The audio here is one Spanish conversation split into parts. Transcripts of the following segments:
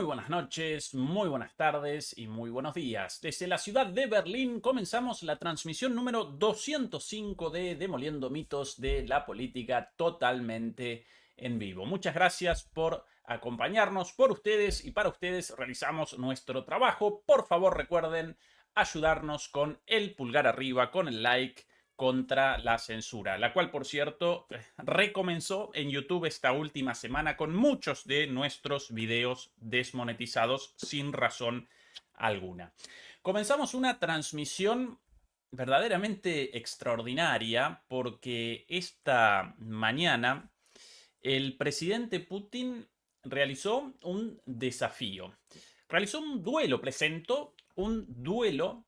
buenas noches, muy buenas tardes y muy buenos días. Desde la ciudad de Berlín comenzamos la transmisión número 205 de Demoliendo Mitos de la Política totalmente en vivo. Muchas gracias por acompañarnos, por ustedes y para ustedes realizamos nuestro trabajo. Por favor recuerden ayudarnos con el pulgar arriba, con el like, contra la censura, la cual, por cierto, recomenzó en YouTube esta última semana con muchos de nuestros videos desmonetizados sin razón alguna. Comenzamos una transmisión verdaderamente extraordinaria porque esta mañana el presidente Putin realizó un desafío. Realizó un duelo, presentó un duelo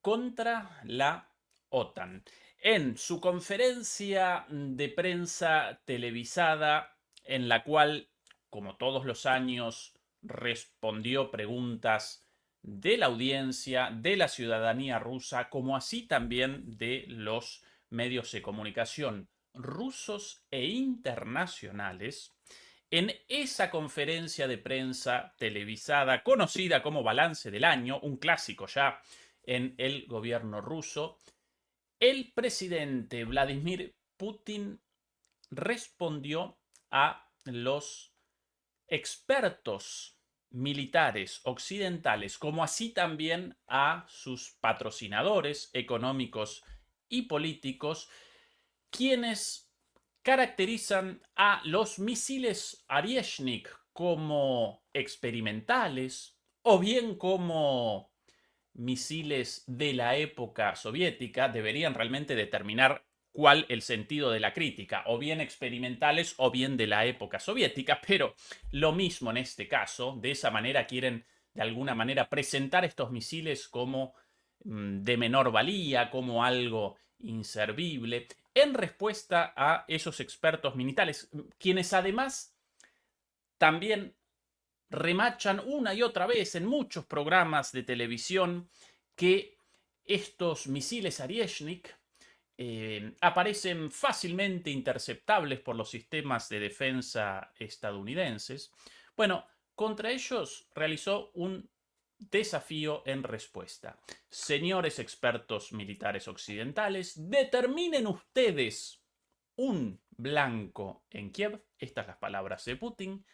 contra la OTAN. En su conferencia de prensa televisada, en la cual, como todos los años, respondió preguntas de la audiencia, de la ciudadanía rusa, como así también de los medios de comunicación rusos e internacionales. En esa conferencia de prensa televisada, conocida como Balance del Año, un clásico ya en el gobierno ruso, el presidente Vladimir Putin respondió a los expertos militares occidentales, como así también a sus patrocinadores económicos y políticos, quienes caracterizan a los misiles Oryezhnik como experimentales o bien como misiles de la época soviética. Deberían realmente determinar cuál el sentido de la crítica, o bien experimentales o bien de la época soviética, pero lo mismo en este caso. De esa manera quieren de alguna manera presentar estos misiles como de menor valía, como algo inservible, en respuesta a esos expertos militares, quienes además también remachan una y otra vez en muchos programas de televisión que estos misiles Oryezhnik aparecen fácilmente interceptables por los sistemas de defensa estadounidenses. Bueno, contra ellos realizó un desafío en respuesta. Señores expertos militares occidentales, determinen ustedes un blanco en Kiev, estas las palabras de Putin,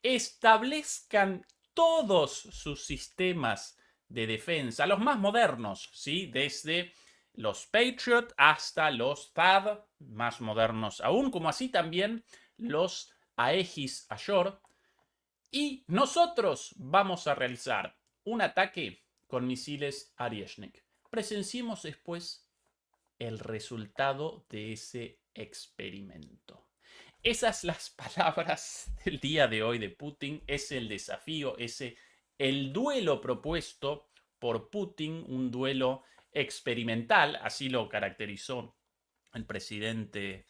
establezcan todos sus sistemas de defensa, los más modernos, ¿sí? Desde los Patriot hasta los THAAD, más modernos aún, como así también los Aegis Ashore. Y nosotros vamos a realizar un ataque con misiles Oryezhnik. Presenciemos después el resultado de ese experimento. Esas las palabras del día de hoy de Putin. Es el desafío, el duelo propuesto por Putin, un duelo experimental, así lo caracterizó el presidente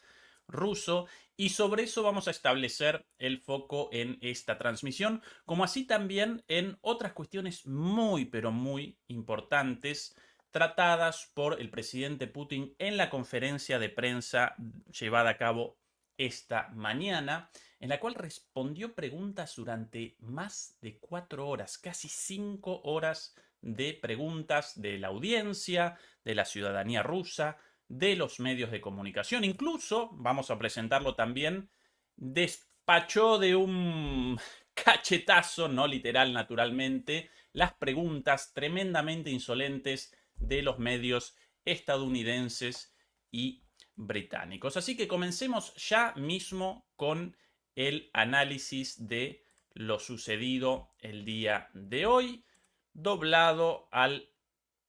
ruso, y sobre eso vamos a establecer el foco en esta transmisión, como así también en otras cuestiones muy, pero muy importantes tratadas por el presidente Putin en la conferencia de prensa llevada a cabo esta mañana, en la cual respondió preguntas durante más de 4 horas, casi 5 horas de preguntas de la audiencia, de la ciudadanía rusa, de los medios de comunicación. Incluso, vamos a presentarlo también, despachó de un cachetazo, no literal naturalmente, las preguntas tremendamente insolentes de los medios estadounidenses y británicos. Así que comencemos ya mismo con el análisis de lo sucedido el día de hoy, doblado al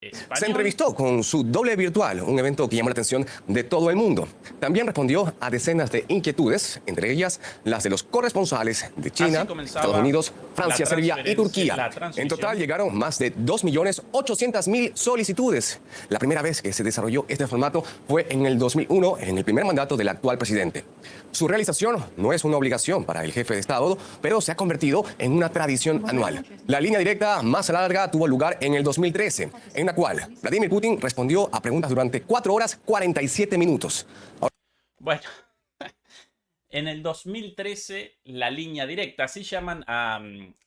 Se español. entrevistó con su doble virtual, un evento que llamó la atención de todo el mundo. También respondió a decenas de inquietudes, entre ellas las de los corresponsales de China, Así comenzaba Estados Unidos, Francia, Serbia y Turquía. la En transmisión. total llegaron más de 2.800.000 solicitudes. La primera vez que se desarrolló este formato fue en el 2001, en el primer mandato del actual presidente. Su realización no es una obligación para el jefe de Estado, pero se ha convertido en una tradición anual. La línea directa más larga tuvo lugar en el 2013, en la cual Vladimir Putin respondió a preguntas durante 4 horas 47 minutos. Bueno, En el 2013, La Línea Directa, así llaman a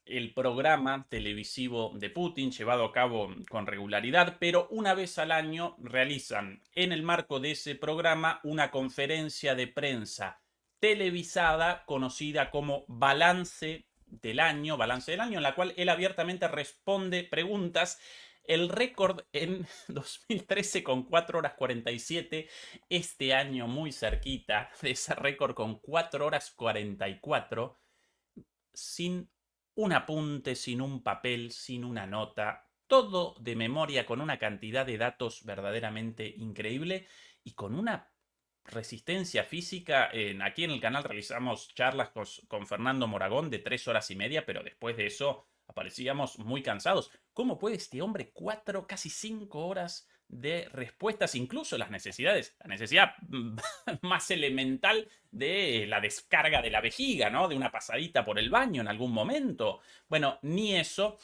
el programa televisivo de Putin, llevado a cabo con regularidad, pero una vez al año realizan en el marco de ese programa una conferencia de prensa televisada conocida como Balance del Año, en la cual él abiertamente responde preguntas. El récord en 2013 con 4 horas 47, este año muy cerquita de ese récord con 4 horas 44, sin un apunte, sin un papel, sin una nota, todo de memoria con una cantidad de datos verdaderamente increíble y con una resistencia física. Aquí en el canal realizamos charlas con Fernando Moragón de 3 horas y media, pero después de eso aparecíamos muy cansados. ¿Cómo puede este hombre 4, casi 5 horas de respuestas, incluso la necesidad más elemental de la descarga de la vejiga, ¿no? De una pasadita por el baño en algún momento? Bueno, ni eso.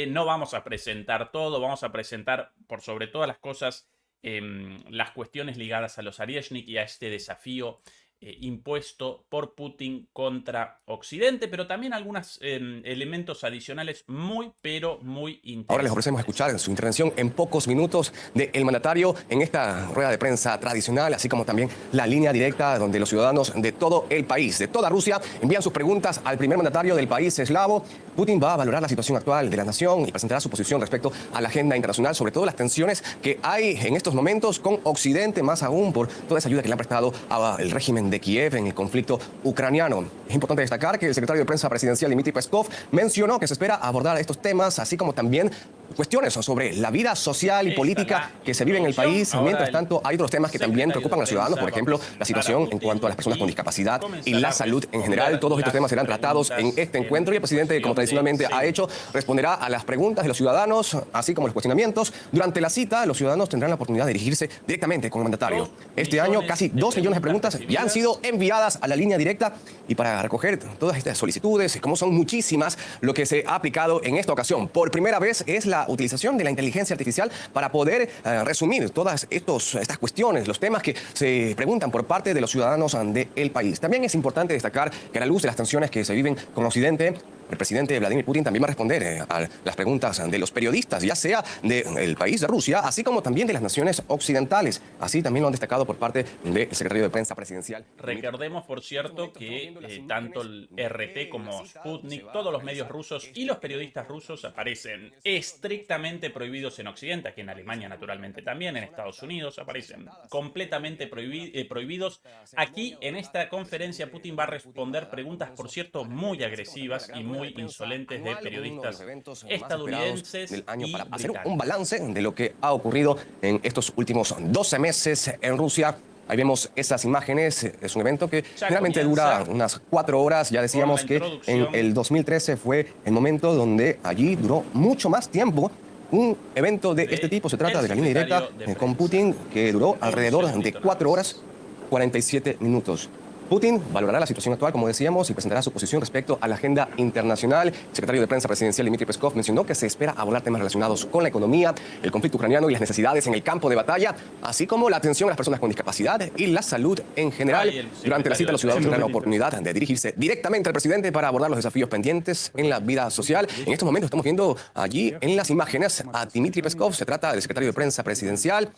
No vamos a presentar todo, vamos a presentar por sobre todas las cosas las cuestiones ligadas a los Arieshnik y a este desafío impuesto por Putin contra Occidente, pero también algunos elementos adicionales muy, pero muy interesantes. Ahora les ofrecemos escuchar su intervención en pocos minutos del mandatario en esta rueda de prensa tradicional, así como también la línea directa donde los ciudadanos de todo el país, de toda Rusia, envían sus preguntas al primer mandatario del país eslavo. Putin va a valorar la situación actual de la nación y presentará su posición respecto a la agenda internacional, sobre todo las tensiones que hay en estos momentos con Occidente, más aún por toda esa ayuda que le han prestado al régimen de Kiev en el conflicto ucraniano. Es importante destacar que el secretario de Prensa Presidencial, Dmitry Peskov, mencionó que se espera abordar estos temas, así como también cuestiones sobre la vida social y política que se vive en el país. Mientras tanto, hay otros temas que también preocupan a los ciudadanos, por ejemplo, la situación en cuanto a las personas con discapacidad y la salud en general. Todos estos temas serán tratados en este encuentro y el presidente, como tradicionalmente ha hecho, responderá a las preguntas de los ciudadanos, así como los cuestionamientos. Durante la cita, los ciudadanos tendrán la oportunidad de dirigirse directamente con el mandatario. Este año, casi 2 millones de preguntas ya han sido enviadas a la línea directa, y para recoger todas estas solicitudes, como son muchísimas, lo que se ha aplicado en esta ocasión por primera vez es la utilización de la inteligencia artificial para poder resumir todas estas cuestiones, los temas que se preguntan por parte de los ciudadanos del país. También es importante destacar que a la luz de las tensiones que se viven con Occidente, el presidente Vladimir Putin también va a responder a las preguntas de los periodistas, ya sea del país de Rusia, así como también de las naciones occidentales. Así también lo han destacado por parte del secretario de Prensa Presidencial. Recordemos, por cierto, que tanto el RT como Sputnik, todos los medios rusos y los periodistas rusos aparecen estrictamente prohibidos en Occidente, aquí en Alemania naturalmente también, en Estados Unidos aparecen completamente prohibidos. Aquí en esta conferencia Putin va a responder preguntas, por cierto, muy agresivas y muy insolentes de periodistas estadounidenses del año y para hacer británicos. un balance de lo que ha ocurrido en estos últimos 12 meses en Rusia. Ahí vemos esas imágenes. Es un evento que generalmente dura unas 4 horas. Ya decíamos que en el 2013 fue el momento donde allí duró mucho más tiempo un evento de este tipo. Se trata de la línea directa con Putin, que duró alrededor de 4 horas 47 minutos. Putin valorará la situación actual, como decíamos, y presentará su posición respecto a la agenda internacional. El secretario de Prensa Presidencial, Dmitry Peskov, mencionó que se espera abordar temas relacionados con la economía, el conflicto ucraniano y las necesidades en el campo de batalla, así como la atención a las personas con discapacidad y la salud en general. Durante la cita, los ciudadanos tendrán la oportunidad de dirigirse directamente al presidente para abordar los desafíos pendientes en la vida social. En estos momentos estamos viendo allí en las imágenes a Dmitry Peskov. Se trata del secretario de Prensa Presidencial.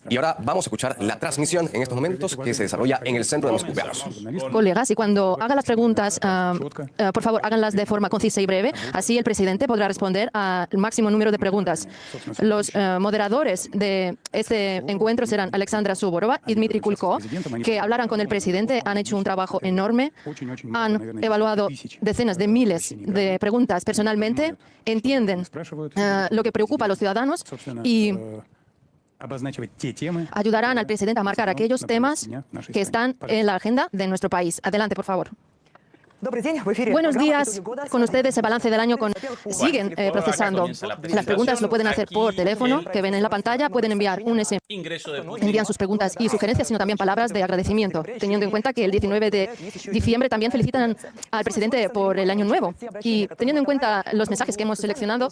Y ahora vamos a escuchar la transmisión en estos momentos que se desarrolla en el centro de Moscú. Veamos. Colegas, y cuando hagan las preguntas, por favor, háganlas de forma concisa y breve. Así el presidente podrá responder al máximo número de preguntas. Los moderadores de este encuentro serán Alexandra Suvorova y Dmitry Kulko, que hablarán con el presidente. Han hecho un trabajo enorme. Han evaluado decenas de miles de preguntas personalmente. Entienden lo que preocupa a los ciudadanos y ayudarán al presidente a marcar aquellos temas que están en la agenda de nuestro país. Adelante, por favor. Buenos días, con ustedes el balance del año. Siguen procesando. Las preguntas lo pueden hacer por teléfono, que ven en la pantalla, pueden enviar un SMS. Envían sus preguntas y sugerencias, sino también palabras de agradecimiento, teniendo en cuenta que el 19 de diciembre también felicitan al presidente por el año nuevo. Y teniendo en cuenta los mensajes que hemos seleccionado,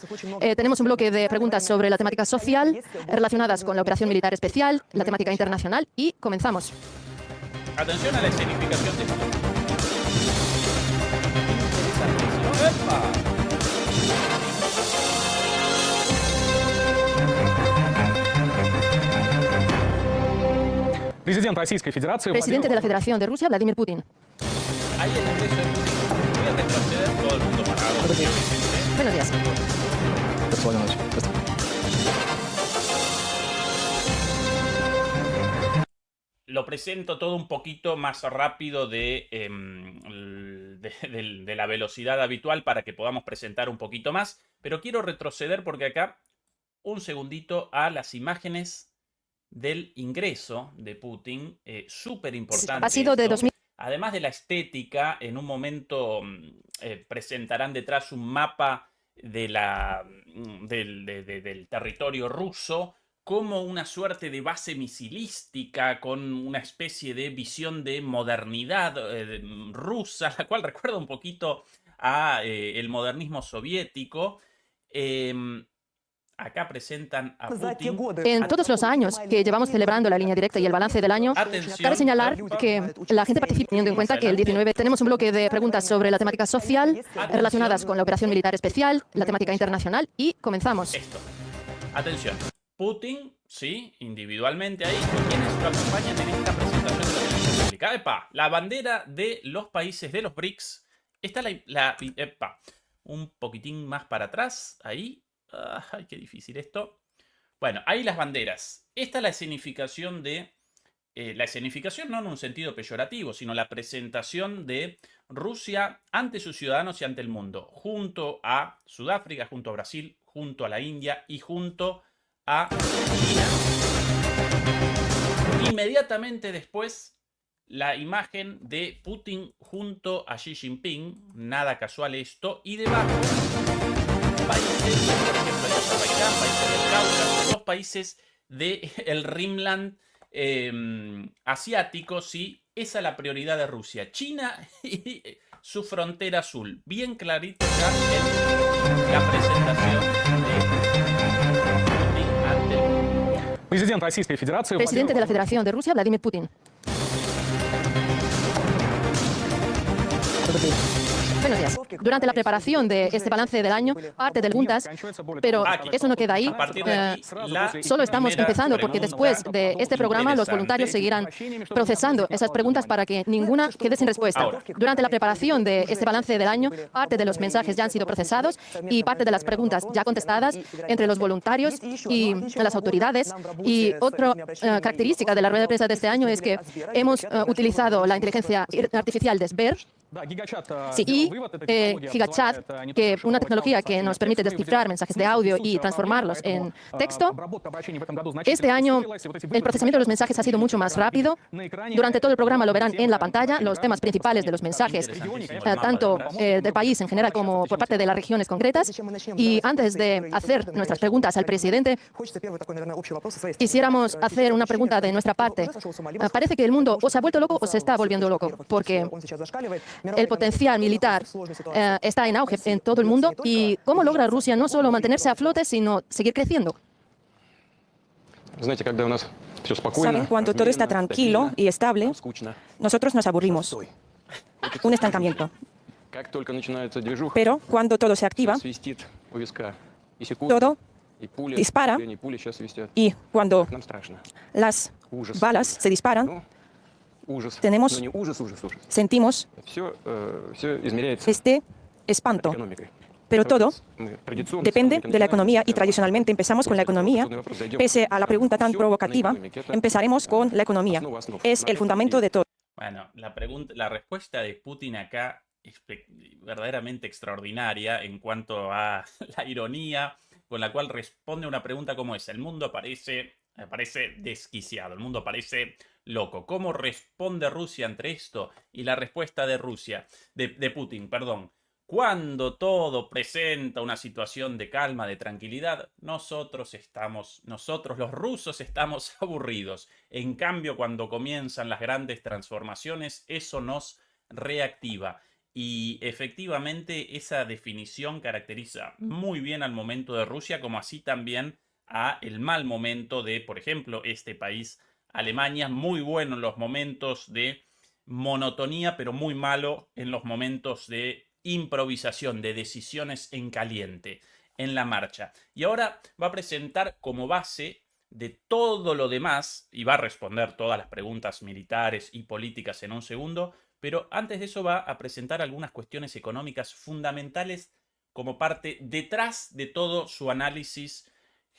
tenemos un bloque de preguntas sobre la temática social relacionadas con la operación militar especial, la temática internacional, y comenzamos. Atención a la escenificación de Putin. Interesantísimo. ¡Epa! Presidente de la Federación de Rusia, Vladimir Putin. Ahí el ingreso de Putin. Voy a retroceder todo el mundo parado. Buenos días. Lo presento todo un poquito más rápido de la velocidad habitual para que podamos presentar un poquito más. Pero quiero retroceder porque acá, un segundito, a las imágenes del ingreso de Putin. Súper importante. Ha sido de 2000. Además de la estética, en un momento presentarán detrás un mapa del territorio ruso como una suerte de base misilística con una especie de visión de modernidad rusa, la cual recuerda un poquito a el modernismo soviético. Acá presentan a Putin. En todos los años que llevamos celebrando la línea directa y el balance del año, cabe señalar que la gente participa, teniendo en cuenta que el 19 tenemos un bloque de preguntas sobre la temática social relacionadas con la operación militar especial, la temática internacional, y comenzamos. Esto. Atención. Putin, sí, individualmente ahí. ¿Quiénes lo acompañan en esta presentación de la televisión pública? ¡Epa! La bandera de los países de los BRICS. Está ¡epa! Un poquitín más para atrás. Ahí. Ay, qué difícil esto. Bueno, ahí las banderas. Esta es la escenificación de... la escenificación no en un sentido peyorativo, sino la presentación de Rusia ante sus ciudadanos y ante el mundo. Junto a Sudáfrica, junto a Brasil, junto a la India y junto a China. Inmediatamente después, la imagen de Putin junto a Xi Jinping. Nada casual esto. Y debajo... países, por ejemplo, de Azerbaiyán, países del Cáucaso, los países del Rimland asiático, sí, esa es la prioridad de Rusia. China y su frontera azul. Bien clarito ya en la presentación de Putin ante el mundo. Presidente de la Federación de Rusia, Vladimir Putin. Buenos días. Durante la preparación de este balance del año, parte de preguntas, pero eso no queda ahí. Solo estamos empezando porque después de este programa los voluntarios seguirán procesando esas preguntas para que ninguna quede sin respuesta. Durante la preparación de este balance del año, parte de los mensajes ya han sido procesados y parte de las preguntas ya contestadas entre los voluntarios y las autoridades. Y otra característica de la rueda de prensa de este año es que hemos utilizado la inteligencia artificial de Sber. Sí, y GigaChat, que es una tecnología que nos permite descifrar mensajes de audio y transformarlos en texto. Este año el procesamiento de los mensajes ha sido mucho más rápido. Durante todo el programa lo verán en la pantalla, los temas principales de los mensajes, tanto del país en general como por parte de las regiones concretas. Y antes de hacer nuestras preguntas al presidente, quisiéramos hacer una pregunta de nuestra parte. Parece que el mundo o se ha vuelto loco o se está volviendo loco, porque el potencial militar está en auge en todo el mundo. ¿Y cómo logra Rusia no solo mantenerse a flote, sino seguir creciendo? ¿Saben? Cuando todo está tranquilo y estable, nosotros nos aburrimos. Un estancamiento. Pero cuando todo se activa, todo dispara, y cuando las balas se disparan, sentimos este espanto. Pero todo depende de la economía y tradicionalmente empezamos con la economía. Pese a la pregunta tan provocativa, empezaremos con la economía. Es el fundamento de todo. Bueno, la respuesta de Putin acá es verdaderamente extraordinaria en cuanto a la ironía con la cual responde una pregunta como esa. El mundo parece desquiciado, el mundo parece loco. ¿Cómo responde Rusia ante esto? Y la respuesta de Putin, cuando todo presenta una situación de calma, de tranquilidad, nosotros los rusos estamos aburridos. En cambio, cuando comienzan las grandes transformaciones, eso nos reactiva. Y efectivamente esa definición caracteriza muy bien al momento de Rusia, como así también a el mal momento de, por ejemplo, este país Alemania, muy bueno en los momentos de monotonía, pero muy malo en los momentos de improvisación, de decisiones en caliente, en la marcha. Y ahora va a presentar como base de todo lo demás, y va a responder todas las preguntas militares y políticas en un segundo, pero antes de eso va a presentar algunas cuestiones económicas fundamentales como parte detrás de todo su análisis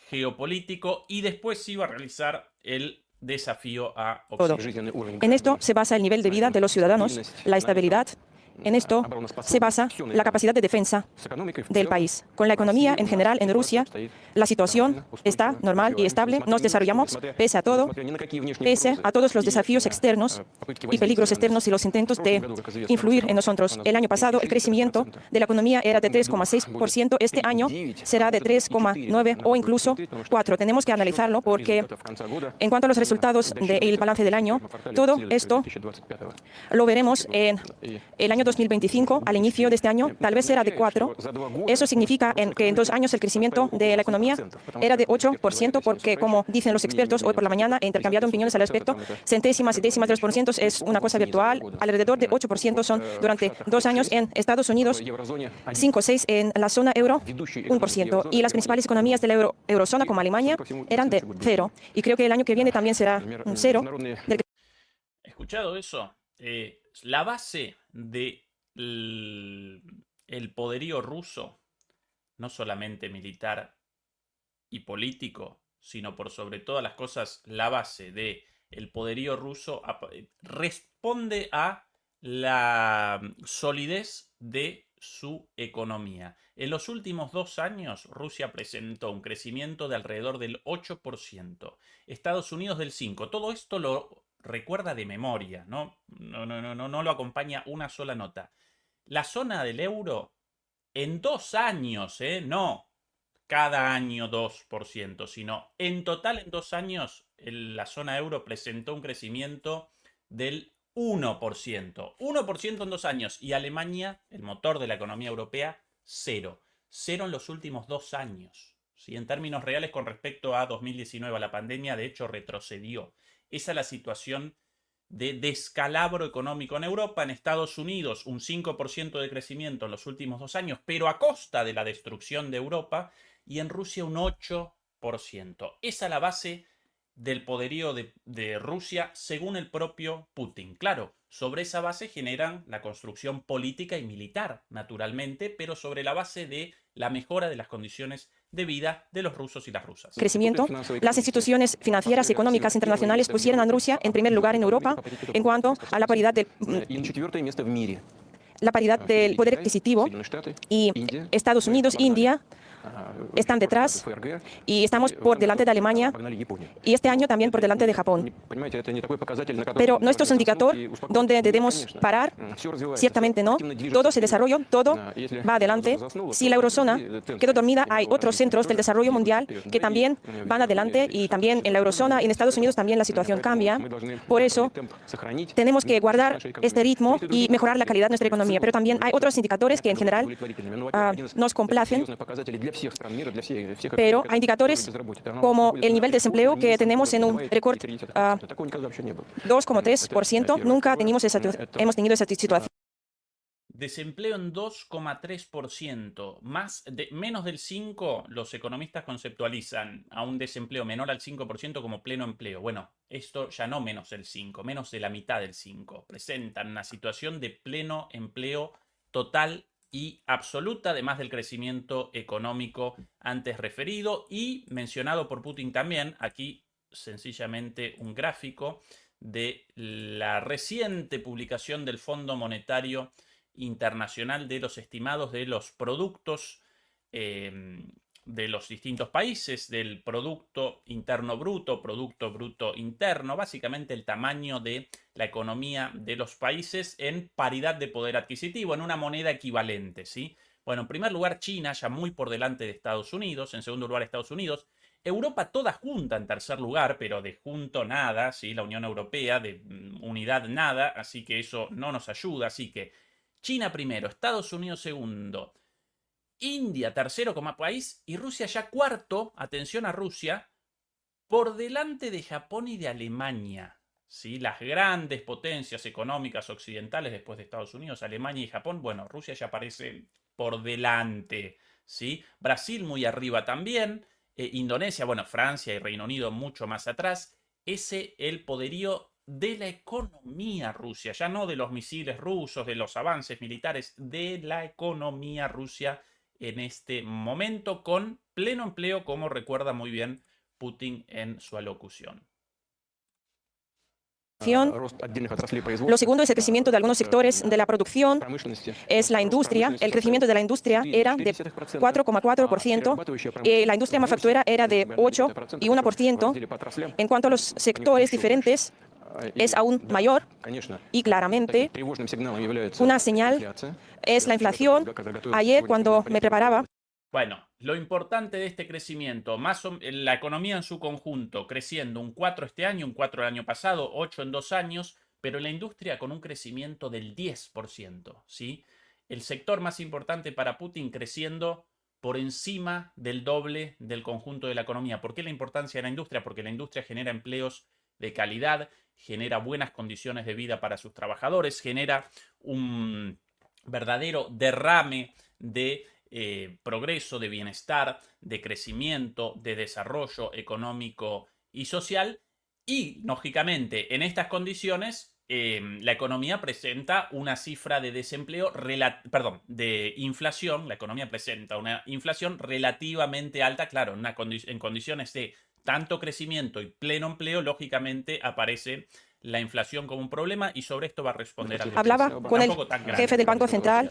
geopolítico, y después sí va a realizar el desafío a Occidente. En esto se basa el nivel de vida de los ciudadanos, la estabilidad. En esto se basa la capacidad de defensa del país. Con la economía en general en Rusia, la situación está normal y estable. Nos desarrollamos pese a todo, pese a todos los desafíos externos y peligros externos y los intentos de influir en nosotros. El año pasado el crecimiento de la economía era de 3,6%. Este año será de 3,9% o incluso 4%. Tenemos que analizarlo porque en cuanto a los resultados del balance del año, todo esto lo veremos en el año 2025, al inicio de este año, tal vez será de 4. Eso significa que en 2 años el crecimiento de la economía era de 8%, porque, como dicen los expertos, hoy por la mañana he intercambiado opiniones al respecto, centésimas y décimas de los porcientos es una cosa virtual, alrededor de 8% son durante 2 años en Estados Unidos, 5 o 6 en la zona euro, 1%. Y las principales economías de la eurozona, como Alemania, eran de 0. Y creo que el año que viene también será 0. ¿Escuchado eso? La base del poderío ruso, no solamente militar y político, sino por sobre todas las cosas, la base del poderío ruso responde a la solidez de su economía. En los últimos 2 años, Rusia presentó un crecimiento de alrededor del 8%, Estados Unidos del 5%. Todo esto lo recuerda de memoria, no lo acompaña una sola nota. La zona del euro en 2 años, no cada año 2%, sino en total en 2 años la zona euro presentó un crecimiento del 1%. 1% en 2 años. Y Alemania, el motor de la economía europea, 0. 0 en los últimos 2 años. ¿Sí? En términos reales, con respecto a 2019, a la pandemia, de hecho retrocedió. Esa es la situación de descalabro económico en Europa. En Estados Unidos, un 5% de crecimiento en los últimos 2 años, pero a costa de la destrucción de Europa. Y en Rusia un 8%. Esa es la base del poderío de Rusia, según el propio Putin. Claro, sobre esa base generan la construcción política y militar, naturalmente, pero sobre la base de la mejora de las condiciones de vida de los rusos y las rusas. Crecimiento. Las instituciones financieras y económicas internacionales pusieron a Rusia en primer lugar en Europa en cuanto a la paridad del poder adquisitivo, y Estados Unidos, India están detrás, y estamos por delante de Alemania y este año también por delante de Japón. Pero no esto es un indicador donde debemos parar, ciertamente no. Todo se desarrolla, todo va adelante. Si la eurozona quedó dormida, hay otros centros del desarrollo mundial que también van adelante, y también en la eurozona y en Estados Unidos también la situación cambia. Por eso tenemos que guardar este ritmo y mejorar la calidad de nuestra economía. Pero también hay otros indicadores que en general nos complacen. Pero hay indicadores como el nivel de desempleo, que tenemos en un récord 2,3%. Nunca hemos tenido esa situación. Desempleo en 2,3%, menos del 5%, los economistas conceptualizan a un desempleo menor al 5% como pleno empleo. Bueno, esto ya no menos del 5%, menos de la mitad del 5%. Presentan una situación de pleno empleo total y absoluta, además del crecimiento económico antes referido y mencionado por Putin también. Aquí sencillamente un gráfico de la reciente publicación del Fondo Monetario Internacional de los estimados de los productos de los distintos países, del Producto Interno Bruto, Producto Bruto Interno, básicamente el tamaño de la economía de los países en paridad de poder adquisitivo, en una moneda equivalente, ¿sí? Bueno, en primer lugar China, ya muy por delante de Estados Unidos, en segundo lugar Estados Unidos, Europa toda junta en tercer lugar, pero de junto nada, ¿sí? La Unión Europea, de unidad nada, así que eso no nos ayuda, así que China primero, Estados Unidos segundo, India tercero como país y Rusia ya cuarto, atención a Rusia, por delante de Japón y de Alemania. ¿Sí? Las grandes potencias económicas occidentales después de Estados Unidos, Alemania y Japón, bueno, Rusia ya aparece por delante, ¿sí? Brasil muy arriba también, Indonesia, bueno, Francia y Reino Unido mucho más atrás. El poderío de la economía rusa, ya no de los misiles rusos, de los avances militares, de la economía rusa en este momento con pleno empleo, como recuerda muy bien Putin en su alocución. Lo segundo es el crecimiento de algunos sectores de la producción, es la industria. El crecimiento de la industria era de 4,4% y la industria manufacturera era de 8,1%. En cuanto a los sectores diferentes, es aún mayor y claramente una señal es la inflación. Ayer cuando me preparaba, bueno, lo importante de este crecimiento, la economía en su conjunto creciendo un 4 este año, un 4 el año pasado, 8 en 2 años, pero la industria con un crecimiento del 10%, ¿sí? El sector más importante para Putin creciendo por encima del doble del conjunto de la economía. ¿Por qué la importancia de la industria? Porque la industria genera empleos de calidad, genera buenas condiciones de vida para sus trabajadores, genera un verdadero derrame de progreso, de bienestar, de crecimiento, de desarrollo económico y social. Y, lógicamente, en estas condiciones, la economía presenta una cifra de desempleo, de inflación. La economía presenta una inflación relativamente alta, claro, en condiciones de tanto crecimiento y pleno empleo, lógicamente aparece la inflación como un problema y sobre esto va a responder algo. Hablaba con el jefe del Banco Central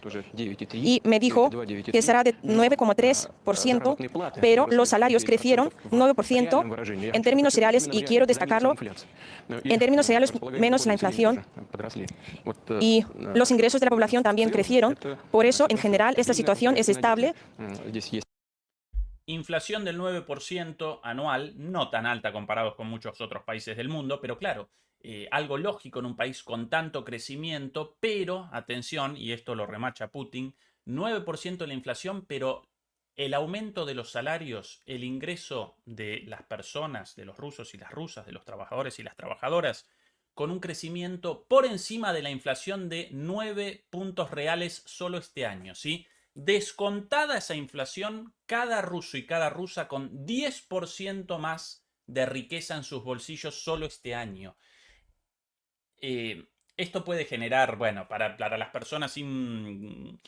y me dijo que será de 9,3%, pero los salarios crecieron 9% en términos reales y quiero destacarlo, en términos reales menos la inflación y los ingresos de la población también crecieron. Por eso, en general, esta situación es estable. Inflación del 9% anual, no tan alta comparados con muchos otros países del mundo, pero claro, algo lógico en un país con tanto crecimiento, pero, atención, y esto lo remacha Putin, 9% la inflación, pero el aumento de los salarios, el ingreso de las personas, de los rusos y las rusas, de los trabajadores y las trabajadoras, con un crecimiento por encima de la inflación de 9 puntos reales solo este año, ¿sí? Descontada esa inflación, cada ruso y cada rusa con 10% más de riqueza en sus bolsillos solo este año. Esto puede generar, bueno, para las personas sin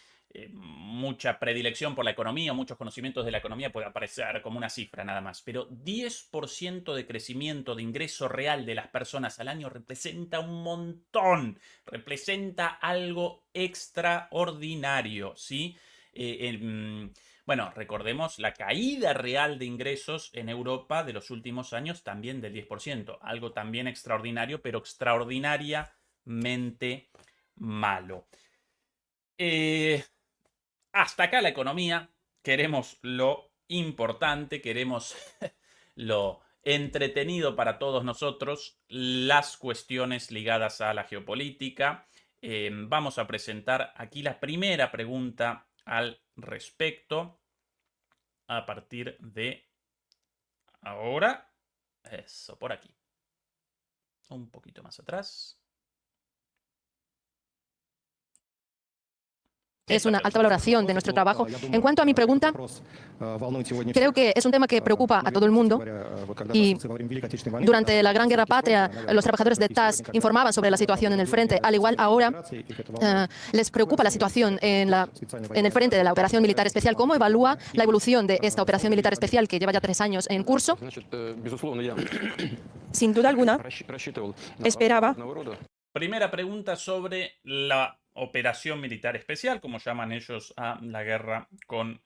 mucha predilección por la economía, muchos conocimientos de la economía, puede aparecer como una cifra nada más, pero 10% de crecimiento de ingreso real de las personas al año representa un montón, representa algo extraordinario, ¿sí? Bueno, recordemos la caída real de ingresos en Europa de los últimos años también del 10%. Algo también extraordinario, pero extraordinariamente malo. Hasta acá la economía. Queremos lo importante, queremos lo entretenido para todos nosotros, las cuestiones ligadas a la geopolítica. Vamos a presentar aquí la primera pregunta al respecto a partir de ahora. Eso, por aquí. Un poquito más atrás. Es una alta valoración de nuestro trabajo. En cuanto a mi pregunta, creo que es un tema que preocupa a todo el mundo y durante la Gran Guerra Patria los trabajadores de TASS informaban sobre la situación en el frente. Al igual ahora les preocupa la situación en el frente de la operación militar especial. ¿Cómo evalúa la evolución de esta operación militar especial que lleva ya 3 años en curso? Sin duda alguna, esperaba. Primera pregunta sobre la operación militar especial, como llaman ellos a la guerra con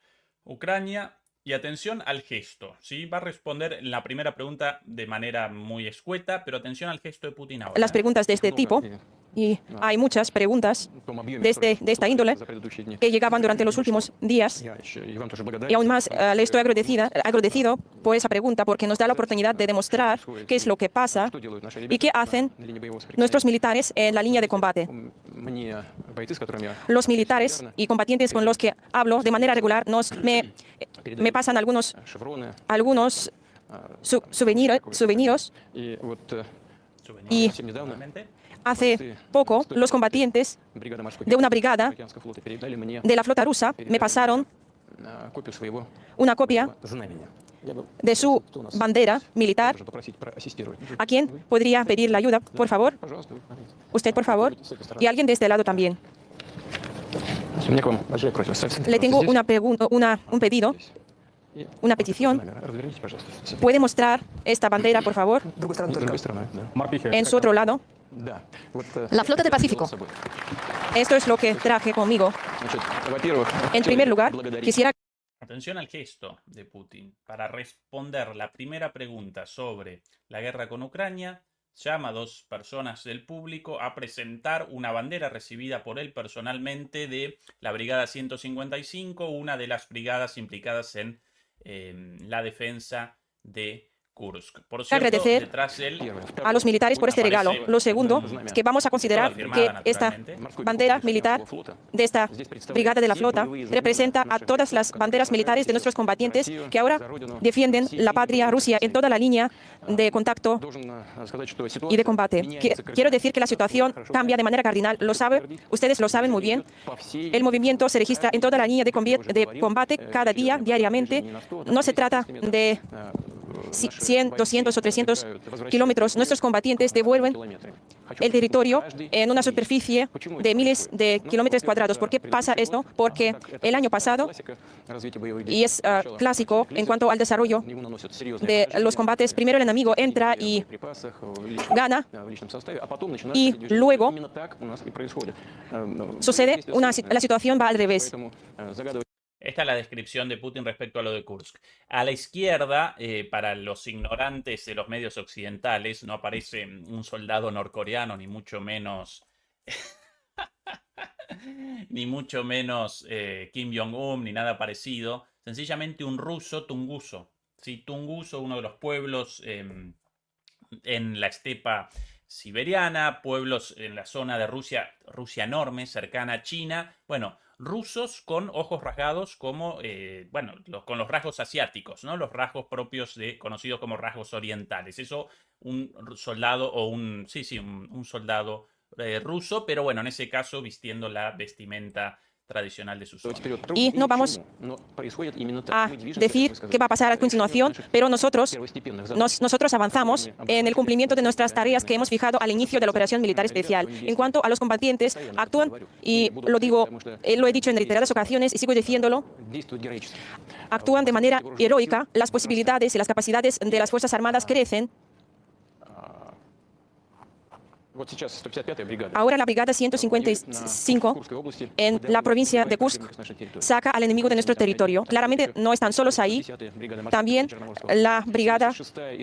Ucrania. Y atención al gesto, ¿sí? Va a responder la primera pregunta de manera muy escueta, pero atención al gesto de Putin ahora. Las preguntas de este tipo, y hay muchas preguntas de esta índole que llegaban durante los últimos días. Y aún más le estoy agradecido por esa pregunta porque nos da la oportunidad de demostrar qué es lo que pasa y qué hacen nuestros militares en la línea de combate. Los militares y combatientes con los que hablo de manera regular me pasan algunos souvenirs. Y hace poco los combatientes de una brigada de la flota rusa me pasaron una copia de su bandera militar. ¿A quién podría pedir la ayuda, por favor? Usted, por favor. Y alguien de este lado también. Le tengo una pregunta, un pedido, una petición. ¿Puede mostrar esta bandera, por favor? En su otro lado. La flota del Pacífico. Esto es lo que traje conmigo. En primer lugar, quisiera... Atención al gesto de Putin. Para responder la primera pregunta sobre la guerra con Ucrania, llama a dos personas del público a presentar una bandera recibida por él personalmente de la Brigada 155, una de las brigadas implicadas en la defensa de Kursk. Por cierto, agradecer detrás de él a los militares por este regalo. Lo segundo es que vamos a considerar que esta bandera militar de esta brigada de la flota representa a todas las banderas militares de nuestros combatientes que ahora defienden la patria Rusia en toda la línea de contacto y de combate. Quiero decir que la situación cambia de manera cardinal. Lo sabe, ustedes lo saben muy bien. El movimiento se registra en toda la línea de combate cada día, diariamente. No se trata de 100, 200 o 300 kilómetros. Nuestros combatientes devuelven el territorio en una superficie de miles de kilómetros cuadrados. ¿Por qué pasa esto? Porque el año pasado, y es clásico en cuanto al desarrollo de los combates, primero el enemigo entra y gana, y luego sucede la situación va al revés. Esta es la descripción de Putin respecto a lo de Kursk. A la izquierda, para los ignorantes de los medios occidentales, no aparece un soldado norcoreano, ni mucho menos ni mucho menos Kim Jong-un, ni nada parecido. Sencillamente un ruso tunguso. ¿Sí? Tunguso, uno de los pueblos en la estepa siberiana, pueblos en la zona de Rusia enorme, cercana a China. Bueno, rusos con ojos rasgados como, con los rasgos asiáticos, ¿no? Los rasgos propios conocidos como rasgos orientales. Eso, un soldado o un soldado ruso, pero bueno, en ese caso vistiendo la vestimenta tradicional de su zona. Y no vamos a decir qué va a pasar a continuación, pero nosotros avanzamos en el cumplimiento de nuestras tareas que hemos fijado al inicio de la operación militar especial. En cuanto a los combatientes, actúan, y lo he dicho en reiteradas ocasiones y sigo diciéndolo, actúan de manera heroica. Las posibilidades y las capacidades de las Fuerzas Armadas crecen. Ahora la Brigada 155 en la provincia de Kursk saca al enemigo de nuestro territorio. Claramente no están solos ahí. También la Brigada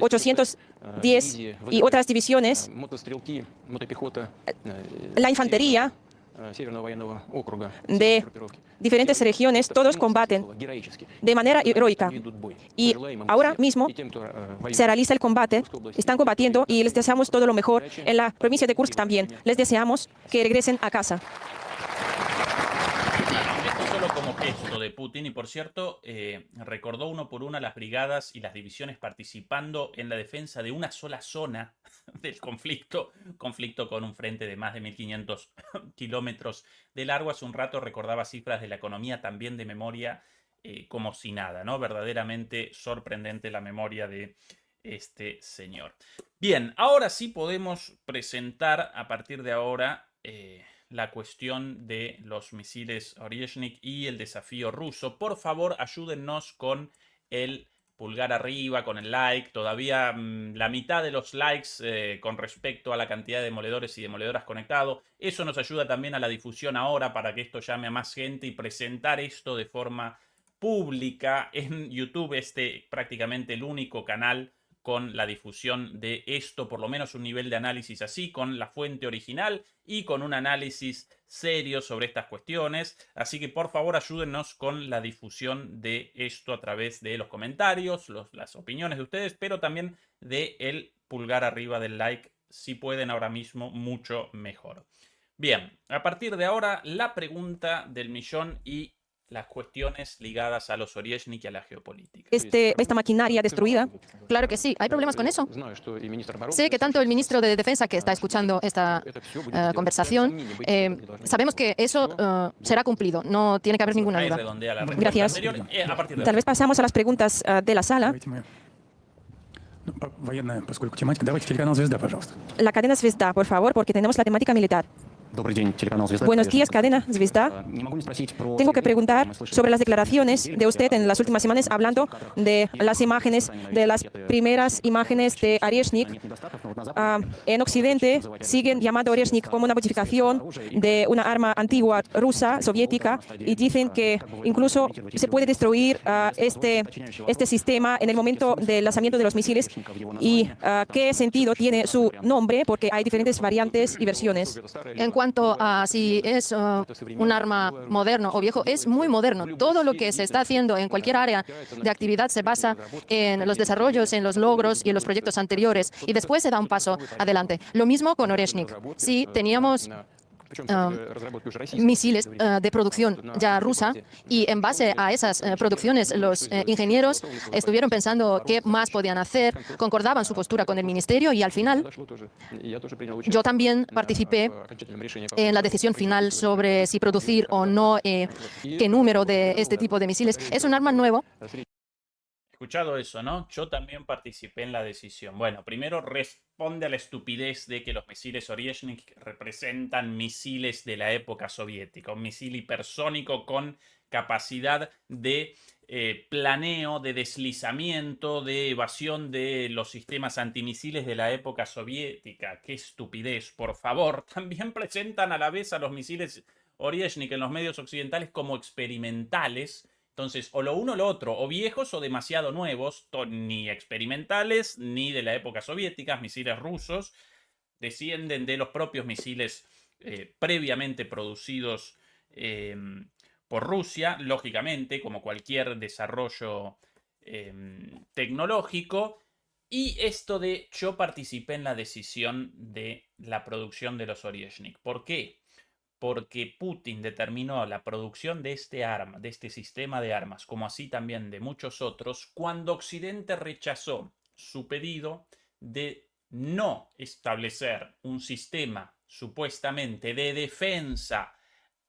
810 y otras divisiones, la infantería de diferentes regiones, todos combaten de manera heroica. Y ahora mismo se realiza el combate, están combatiendo y les deseamos todo lo mejor. En la provincia de Kursk también les deseamos que regresen a casa. Esto solo como gesto de Putin, y por cierto, recordó uno por una las brigadas y las divisiones participando en la defensa de una sola zona del conflicto con un frente de más de 1500 kilómetros de largo. Hace un rato recordaba cifras de la economía también de memoria, como si nada, ¿no? Verdaderamente sorprendente la memoria de este señor. Bien, ahora sí podemos presentar a partir de ahora la cuestión de los misiles Oryezhnik y el desafío ruso. Por favor, ayúdennos con el pulgar arriba, con el like. Todavía la mitad de los likes con respecto a la cantidad de demoledores y demoledoras conectados. Eso nos ayuda también a la difusión ahora para que esto llame a más gente y presentar esto de forma pública en YouTube. Prácticamente el único canal con la difusión de esto, por lo menos un nivel de análisis así, con la fuente original y con un análisis serio sobre estas cuestiones. Así que por favor ayúdennos con la difusión de esto a través de los comentarios, las opiniones de ustedes, pero también del pulgar arriba del like, si pueden ahora mismo, mucho mejor. Bien, a partir de ahora la pregunta del millón y las cuestiones ligadas a los Oryezhnik y a la geopolítica. Esta maquinaria destruida. Claro que sí, hay problemas con eso. Sé que tanto el ministro de Defensa que está escuchando esta conversación, sabemos que eso será cumplido, no tiene que haber ninguna Ahí duda. redondea la respuesta Gracias. anterior. A partir de Tal vez pasamos a las preguntas de la sala. La cadena Zvezda, por favor, porque tenemos la temática militar. Buenos días, cadena Zvezda. Tengo que preguntar sobre las declaraciones de usted en las últimas semanas hablando de las imágenes, de las primeras imágenes de Oryezhnik. En Occidente siguen llamando Oryezhnik como una modificación de una arma antigua rusa, soviética, y dicen que incluso se puede destruir este sistema en el momento del lanzamiento de los misiles. ¿Y qué sentido tiene su nombre? Porque hay diferentes variantes y versiones. En cuanto a si es un arma moderno o viejo, es muy moderno. Todo lo que se está haciendo en cualquier área de actividad se basa en los desarrollos, en los logros y en los proyectos anteriores, y después se da un paso adelante. Lo mismo con Oryezhnik. Sí, teníamos misiles de producción ya rusa, y en base a esas producciones los ingenieros estuvieron pensando qué más podían hacer, concordaban su postura con el ministerio, y al final yo también participé en la decisión final sobre si producir o no qué número de este tipo de misiles. Es un arma nuevo. Escuchado eso, ¿no? Yo también participé en la decisión. Bueno, primero responde a la estupidez de que los misiles Oryezhnik representan misiles de la época soviética. Un misil hipersónico con capacidad de planeo, de deslizamiento, de evasión de los sistemas antimisiles de la época soviética. ¡Qué estupidez! Por favor, también presentan a la vez a los misiles Oryezhnik en los medios occidentales como experimentales. Entonces, o lo uno o lo otro, o viejos o demasiado nuevos, ni experimentales ni de la época soviética. Misiles rusos descienden de los propios misiles previamente producidos por Rusia, lógicamente, como cualquier desarrollo tecnológico. Y esto de yo participé en la decisión de la producción de los Oryezhnik. ¿Por qué? Porque Putin determinó la producción de este arma, de este sistema de armas, como así también de muchos otros, cuando Occidente rechazó su pedido de no establecer un sistema supuestamente de defensa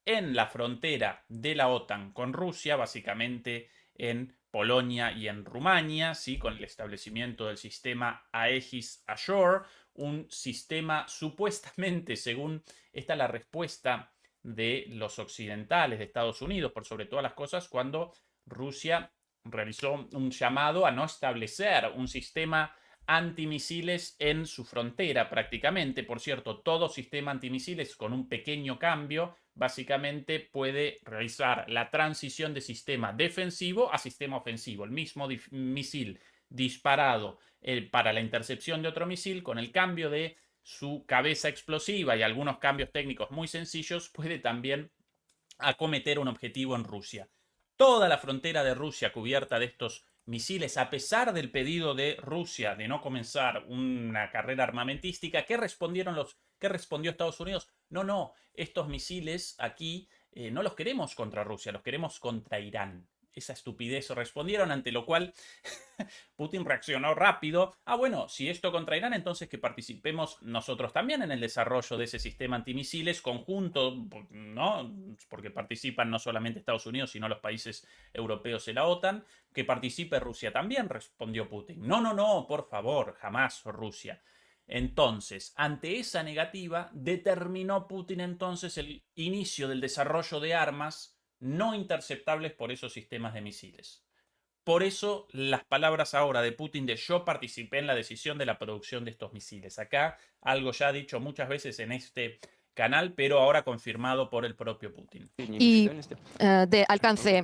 en la frontera de la OTAN con Rusia, básicamente en Polonia y en Rumania, ¿sí? Con el establecimiento del sistema Aegis Ashore, un sistema supuestamente, según esta la respuesta de los occidentales, de Estados Unidos, por sobre todas las cosas, cuando Rusia realizó un llamado a no establecer un sistema antimisiles en su frontera prácticamente. Por cierto, todo sistema antimisiles con un pequeño cambio básicamente puede realizar la transición de sistema defensivo a sistema ofensivo. El mismo misil disparado para la intercepción de otro misil, con el cambio de su cabeza explosiva y algunos cambios técnicos muy sencillos, puede también acometer un objetivo en Rusia. Toda la frontera de Rusia cubierta de estos misiles, a pesar del pedido de Rusia de no comenzar una carrera armamentística. ¿Qué respondió Estados Unidos? No, estos misiles aquí no los queremos contra Rusia, los queremos contra Irán. Esa estupidez respondieron, ante lo cual Putin reaccionó rápido. Bueno, si esto contra Irán, entonces que participemos nosotros también en el desarrollo de ese sistema antimisiles conjunto, ¿no? Porque participan no solamente Estados Unidos, sino los países europeos y la OTAN. Que participe Rusia también, respondió Putin. No, por favor, jamás Rusia. Entonces, ante esa negativa, determinó Putin entonces el inicio del desarrollo de armas no interceptables por esos sistemas de misiles. Por eso las palabras ahora de Putin de yo participé en la decisión de la producción de estos misiles. Acá algo ya dicho muchas veces en este canal, pero ahora confirmado por el propio Putin. Y de alcance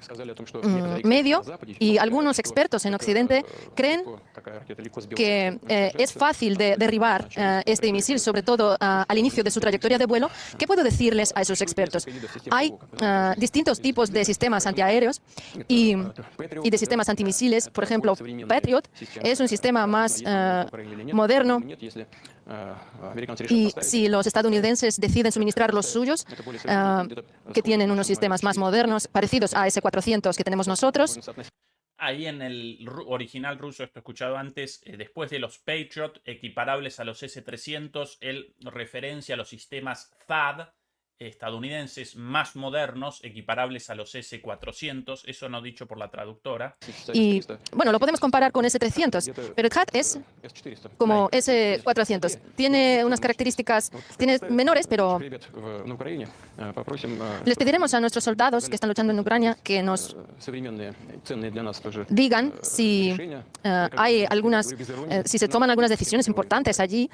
medio, y algunos expertos en Occidente creen que es fácil de derribar este misil, sobre todo al inicio de su trayectoria de vuelo. ¿Qué puedo decirles a esos expertos? Hay distintos tipos de sistemas antiaéreos y de sistemas antimisiles. Por ejemplo, Patriot es un sistema más moderno. Y si los estadounidenses deciden suministrar los suyos, que tienen unos sistemas más modernos, parecidos a S-400 que tenemos nosotros. Ahí en el original ruso, esto he escuchado antes, después de los Patriot, equiparables a los S-300, él referencia a los sistemas THAAD estadounidenses más modernos, equiparables a los S-400, eso no dicho por la traductora. Y bueno, lo podemos comparar con S-300, pero el THAAD es como S-400. Tiene unas características menores, pero les pediremos a nuestros soldados que están luchando en Ucrania que nos digan si hay si se toman algunas decisiones importantes allí.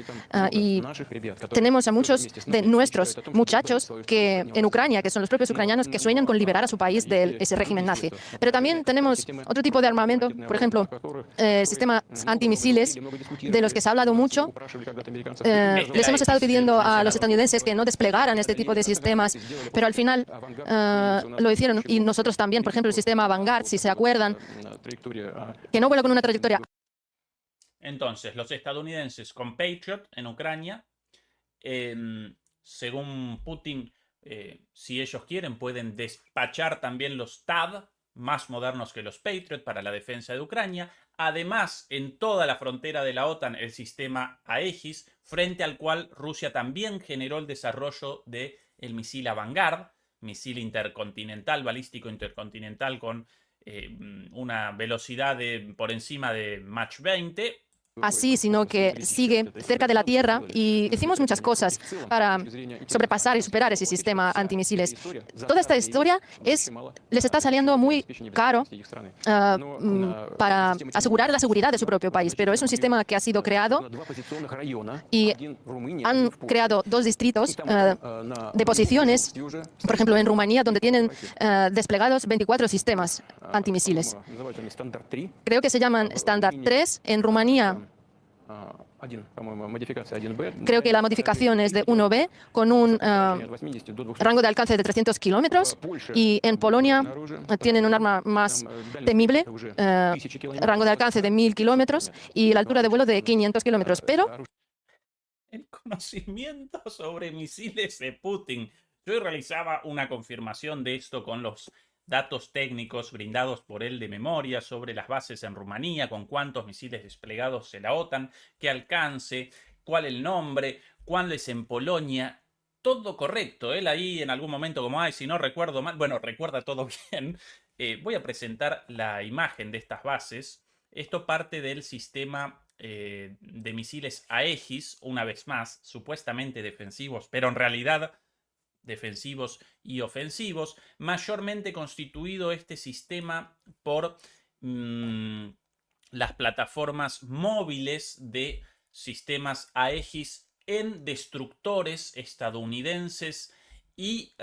Y tenemos a muchos de nuestros muchachos que en Ucrania, que son los propios ucranianos, que sueñan con liberar a su país de ese régimen nazi. Pero también tenemos otro tipo de armamento, por ejemplo, sistemas antimisiles, de los que se ha hablado mucho. Les hemos estado pidiendo a los estadounidenses que no desplegaran este tipo de sistemas, pero al final lo hicieron. Y nosotros también, por ejemplo, el sistema Vanguard, si se acuerdan, que no vuela con una trayectoria. Entonces, los estadounidenses con Patriot en Ucrania, según Putin, si ellos quieren, pueden despachar también los THAAD, más modernos que los Patriot, para la defensa de Ucrania. Además, en toda la frontera de la OTAN, el sistema Aegis, frente al cual Rusia también generó el desarrollo del misil Vanguard, misil intercontinental, balístico intercontinental con una velocidad por encima de Mach 20. Así, sino que sigue cerca de la Tierra, y hicimos muchas cosas para sobrepasar y superar ese sistema antimisiles. Toda esta historia les está saliendo muy caro para asegurar la seguridad de su propio país, pero es un sistema que ha sido creado y han creado 2 distritos de posiciones, por ejemplo en Rumanía, donde tienen desplegados 24 sistemas antimisiles. Creo que se llaman Standard 3 en Rumanía. Creo que la modificación es de 1B con un rango de alcance de 300 kilómetros, y en Polonia tienen un arma más temible, rango de alcance de 1000 kilómetros y la altura de vuelo de 500 kilómetros. Pero el conocimiento sobre misiles de Putin. Yo realizaba una confirmación de esto con los datos técnicos brindados por él de memoria sobre las bases en Rumanía, con cuántos misiles desplegados en la OTAN, qué alcance, cuál el nombre, cuáles en Polonia. Todo correcto. Él ahí en algún momento, como, si no recuerdo mal, bueno, recuerda todo bien. Voy a presentar la imagen de estas bases. Esto parte del sistema de misiles Aegis, una vez más, supuestamente defensivos, pero en realidad defensivos y ofensivos, mayormente constituido este sistema por las plataformas móviles de sistemas Aegis en destructores estadounidenses y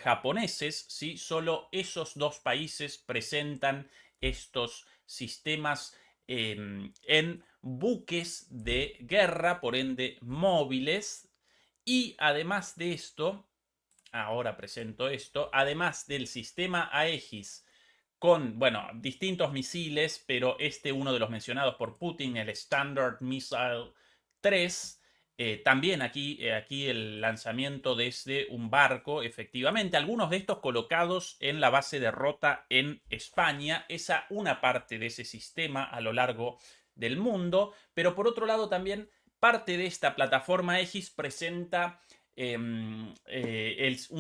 japoneses, ¿sí? Solo esos 2 países presentan estos sistemas en buques de guerra, por ende móviles, y además de esto, ahora presento esto, además del sistema Aegis con, bueno, distintos misiles, pero uno de los mencionados por Putin, el Standard Missile 3, también aquí el lanzamiento desde un barco, efectivamente, algunos de estos colocados en la base de Rota en España, una parte de ese sistema a lo largo del mundo, pero por otro lado también parte de esta plataforma Aegis presenta un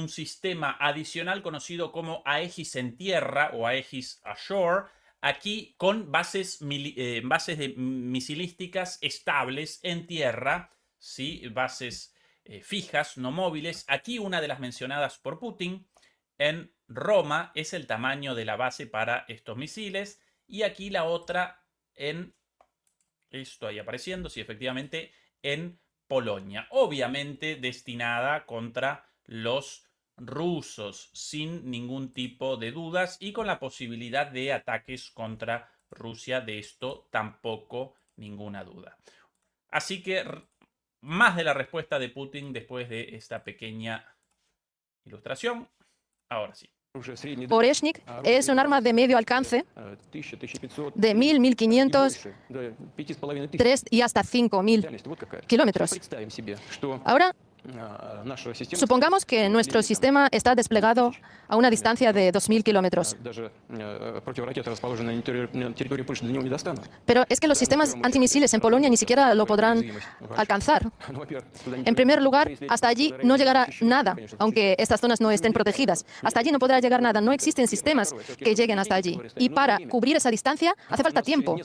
sistema adicional conocido como Aegis en tierra o Aegis ashore, aquí con bases de misilísticas estables en tierra, ¿sí? Bases fijas, no móviles. Aquí una de las mencionadas por Putin en Roma es el tamaño de la base para estos misiles, y aquí la otra esto ahí apareciendo, sí, efectivamente, en Polonia, obviamente destinada contra los rusos, sin ningún tipo de dudas, y con la posibilidad de ataques contra Rusia, de esto tampoco ninguna duda. Así que más de la respuesta de Putin después de esta pequeña ilustración. Ahora sí. Oreshnik es un arma de medio alcance de 1.000, 1.500, 3 y hasta 5.000 kilómetros. Ahora, supongamos que nuestro sistema está desplegado a una distancia de 2.000 kilómetros. Pero es que los sistemas antimisiles en Polonia ni siquiera lo podrán alcanzar. En primer lugar, hasta allí no llegará nada, aunque estas zonas no estén protegidas. Hasta allí no podrá llegar nada. No existen sistemas que lleguen hasta allí. Y para cubrir esa distancia hace falta tiempo.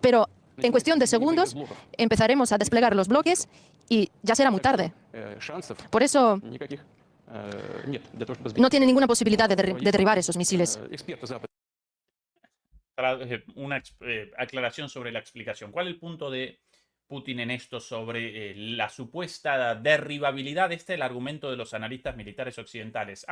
Pero en cuestión de segundos empezaremos a desplegar los bloques y ya será muy tarde. Por eso no tiene ninguna posibilidad de derribar esos misiles. Una aclaración sobre la explicación. ¿Cuál es el punto de Putin en esto sobre la supuesta derribabilidad? Este es el argumento de los analistas militares occidentales.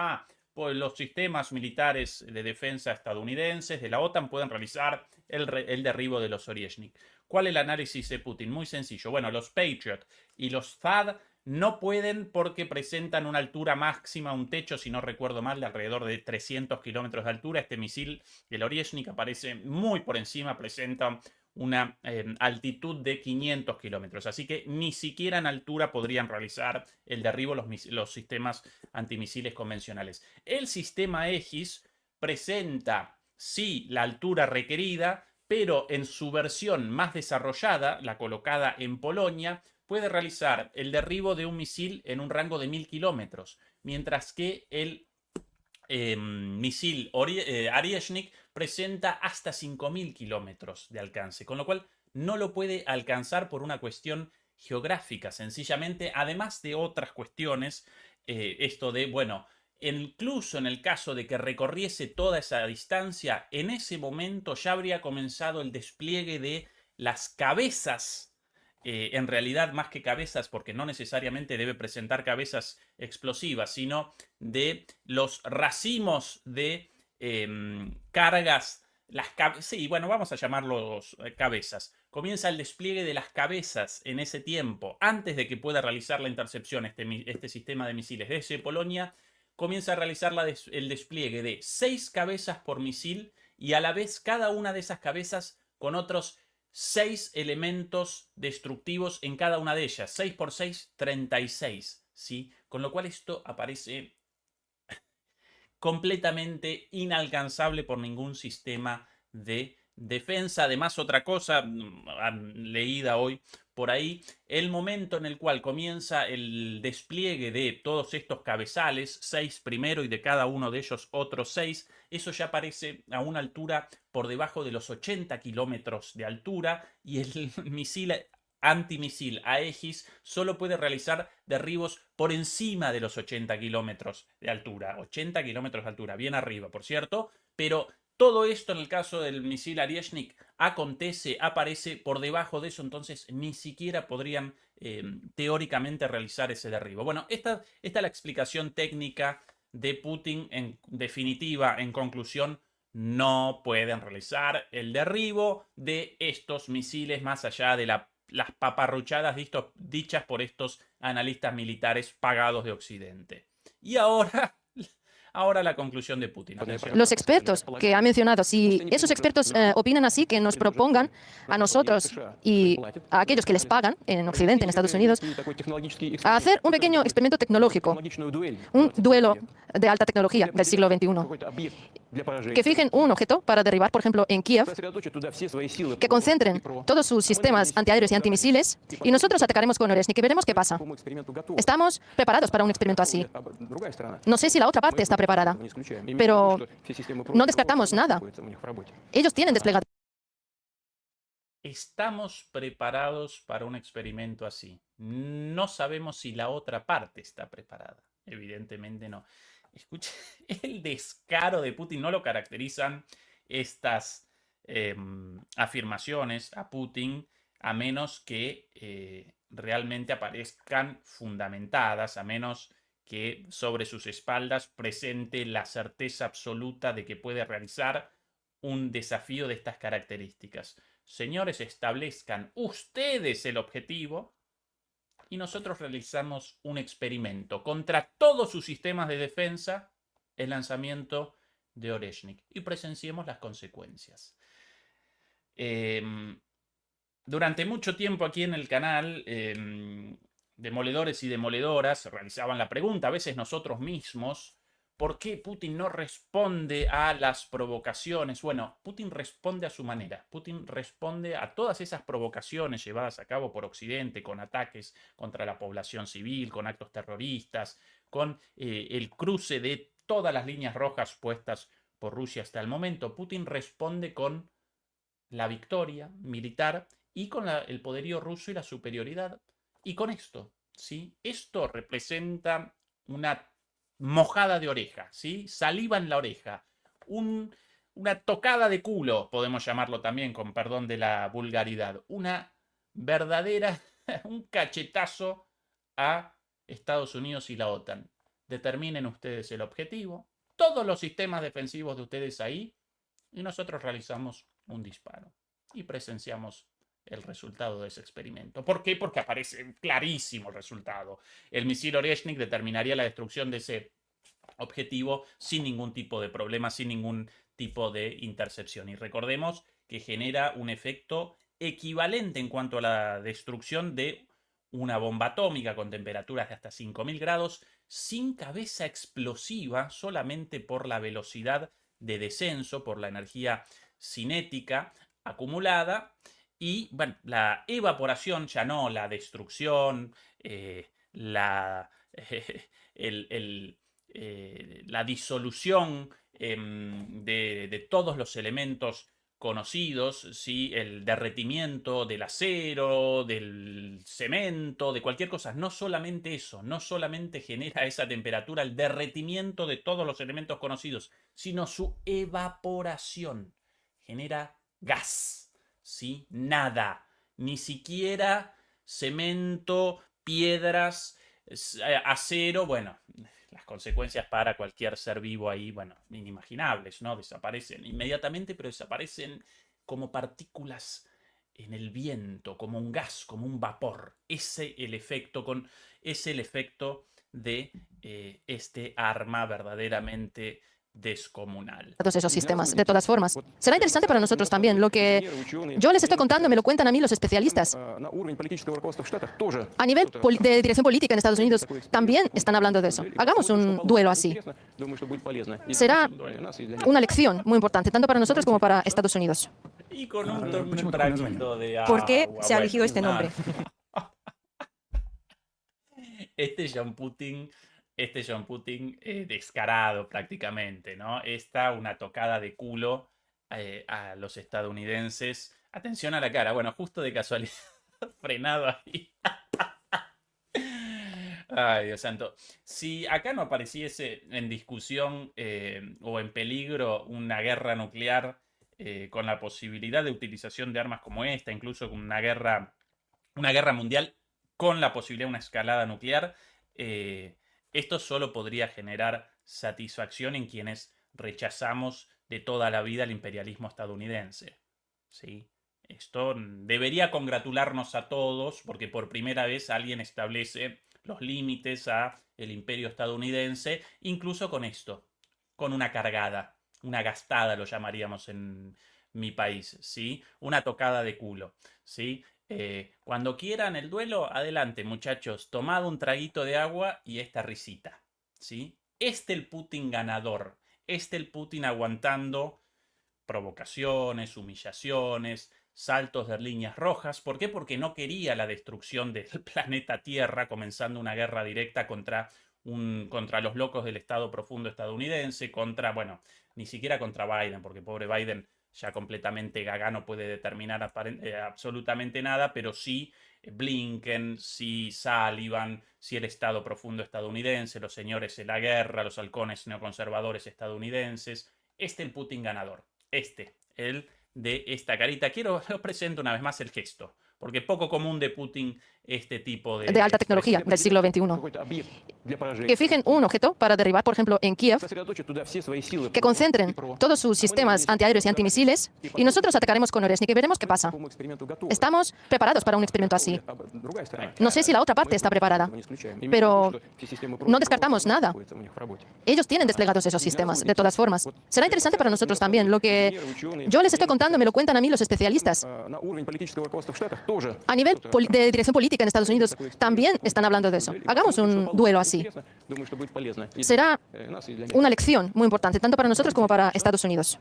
Pues los sistemas militares de defensa estadounidenses de la OTAN pueden realizar el derribo de los Oreshnik. ¿Cuál es el análisis de Putin? Muy sencillo. Bueno, los Patriot y los THAAD no pueden porque presentan una altura máxima, un techo, si no recuerdo mal, de alrededor de 300 kilómetros de altura. Este misil, el Oreshnik, aparece muy por encima, presenta una altitud de 500 kilómetros. Así que ni siquiera en altura podrían realizar el derribo los sistemas antimisiles convencionales. El sistema Aegis presenta, sí, la altura requerida, pero en su versión más desarrollada, la colocada en Polonia, puede realizar el derribo de un misil en un rango de 1.000 kilómetros, mientras que el misil Oreshnik presenta hasta 5.000 kilómetros de alcance, con lo cual no lo puede alcanzar por una cuestión geográfica, sencillamente, además de otras cuestiones, esto de, bueno, incluso en el caso de que recorriese toda esa distancia, en ese momento ya habría comenzado el despliegue de las cabezas, en realidad más que cabezas, porque no necesariamente debe presentar cabezas explosivas, sino de los racimos de cargas. Sí, bueno, vamos a llamarlos cabezas. Comienza el despliegue de las cabezas en ese tiempo, antes de que pueda realizar la intercepción este sistema de misiles desde Polonia. Comienza a realizar el despliegue de 6 cabezas por misil y a la vez cada una de esas cabezas con otros 6 elementos destructivos en cada una de ellas. 6 por 6, 36. ¿Sí? Con lo cual esto aparece completamente inalcanzable por ningún sistema de defensa. Además, otra cosa leída hoy por ahí, el momento en el cual comienza el despliegue de todos estos cabezales, 6 primero y de cada uno de ellos otros 6, eso ya aparece a una altura por debajo de los 80 kilómetros de altura, y el misil antimisil Aegis solo puede realizar derribos por encima de los 80 kilómetros de altura. 80 kilómetros de altura, bien arriba, por cierto, pero todo esto en el caso del misil Oreshnik aparece por debajo de eso, entonces ni siquiera podrían teóricamente realizar ese derribo. Bueno, esta es la explicación técnica de Putin. En definitiva, en conclusión, no pueden realizar el derribo de estos misiles más allá de las paparruchadas dichas por estos analistas militares pagados de Occidente. Y ahora la conclusión de Putin. Atención. Los expertos que ha mencionado, si esos expertos opinan así, que nos propongan a nosotros y a aquellos que les pagan en Occidente, en Estados Unidos, a hacer un pequeño experimento tecnológico, un duelo de alta tecnología del siglo XXI. Que fijen un objeto para derribar, por ejemplo, en Kiev, que concentren todos sus sistemas antiaéreos y antimisiles, y nosotros atacaremos con Oreshnik y veremos qué pasa. Estamos preparados para un experimento así. No sé si la otra parte está preparada, pero no descartamos nada. Ellos tienen desplegado. Estamos preparados para un experimento así. No sabemos si la otra parte está preparada. Evidentemente no. Escuche, el descaro de Putin no lo caracterizan estas afirmaciones a Putin, a menos que realmente aparezcan fundamentadas, a menos que sobre sus espaldas presente la certeza absoluta de que puede realizar un desafío de estas características. Señores, establezcan ustedes el objetivo y nosotros realizamos un experimento contra todos sus sistemas de defensa el lanzamiento de Oreshnik y presenciemos las consecuencias. Durante mucho tiempo aquí en el canal, demoledores y demoledoras realizaban la pregunta, a veces nosotros mismos, ¿por qué Putin no responde a las provocaciones? Bueno, Putin responde a su manera. Putin responde a todas esas provocaciones llevadas a cabo por Occidente, con ataques contra la población civil, con actos terroristas, con el cruce de todas las líneas rojas puestas por Rusia hasta el momento. Putin responde con la victoria militar y con el poderío ruso y la superioridad. Y con esto, ¿sí? Esto representa una mojada de oreja, ¿sí? Saliva en la oreja, una tocada de culo, podemos llamarlo también, con perdón de la vulgaridad, una verdadera, un cachetazo a Estados Unidos y la OTAN. Determinen ustedes el objetivo, todos los sistemas defensivos de ustedes ahí, y nosotros realizamos un disparo y presenciamos el resultado de ese experimento. ¿Por qué? Porque aparece clarísimo el resultado. El misil Oreshnik determinaría la destrucción de ese objetivo sin ningún tipo de problema, sin ningún tipo de intercepción. Y recordemos que genera un efecto equivalente en cuanto a la destrucción de una bomba atómica con temperaturas de hasta 5000 grados, sin cabeza explosiva, solamente por la velocidad de descenso, por la energía cinética acumulada. Y bueno, la evaporación, ya no la destrucción, la disolución de todos los elementos conocidos, ¿sí? El derretimiento del acero, del cemento, de cualquier cosa. No solamente eso, no solamente genera esa temperatura, el derretimiento de todos los elementos conocidos, sino su evaporación. Genera gas, ¿sí? Nada, ni siquiera cemento, piedras, acero, bueno, las consecuencias para cualquier ser vivo ahí, bueno, inimaginables, ¿no? Desaparecen inmediatamente, pero desaparecen como partículas en el viento, como un gas, como un vapor. Ese es el efecto de este arma verdaderamente descomunal. Todos esos sistemas, de todas formas. Será interesante para nosotros también. Lo que yo les estoy contando, me lo cuentan a mí los especialistas. A nivel de dirección política en Estados Unidos también están hablando de eso. Hagamos un duelo así. Será una lección muy importante, tanto para nosotros como para Estados Unidos. Y con un traguito de agua. ¿Por qué se ha elegido este nombre? Este John Putin descarado prácticamente, ¿no? Una tocada de culo a los estadounidenses. Atención a la cara, bueno, justo de casualidad, frenado ahí. Ay, Dios santo. Si acá no apareciese en discusión o en peligro una guerra nuclear con la posibilidad de utilización de armas como esta, incluso una guerra mundial con la posibilidad de una escalada nuclear, esto solo podría generar satisfacción en quienes rechazamos de toda la vida el imperialismo estadounidense. ¿Sí? Esto debería congratularnos a todos porque por primera vez alguien establece los límites a el imperio estadounidense, incluso con esto, con una cargada, una gastada lo llamaríamos en mi país, ¿sí? Una tocada de culo, ¿sí? Cuando quieran el duelo, adelante muchachos, tomad un traguito de agua y esta risita, ¿sí? El Putin ganador, el Putin aguantando provocaciones, humillaciones, saltos de líneas rojas. ¿Por qué? Porque no quería la destrucción del planeta Tierra, comenzando una guerra directa contra los locos del Estado profundo estadounidense, bueno, ni siquiera contra Biden, porque pobre Biden ya completamente gaga no puede determinar absolutamente nada, pero sí Blinken, sí Sullivan, sí el Estado profundo estadounidense, los señores de la guerra, los halcones neoconservadores estadounidenses. El Putin ganador. El de esta carita. Lo presento una vez más el gesto. porque es poco común de Putin este tipo de alta tecnología del siglo XXI. Que fijen un objeto para derribar, por ejemplo, en Kiev, que concentren todos sus sistemas antiaéreos y antimisiles y nosotros atacaremos con Oreshnik y veremos qué pasa. Estamos preparados para un experimento así. No sé si la otra parte está preparada, pero no descartamos nada. Ellos tienen desplegados esos sistemas, de todas formas. Será interesante para nosotros también. Lo que yo les estoy contando me lo cuentan a mí los especialistas. A nivel de dirección política en Estados Unidos también están hablando de eso. Hagamos un duelo así. Será una lección muy importante, tanto para nosotros como para Estados Unidos.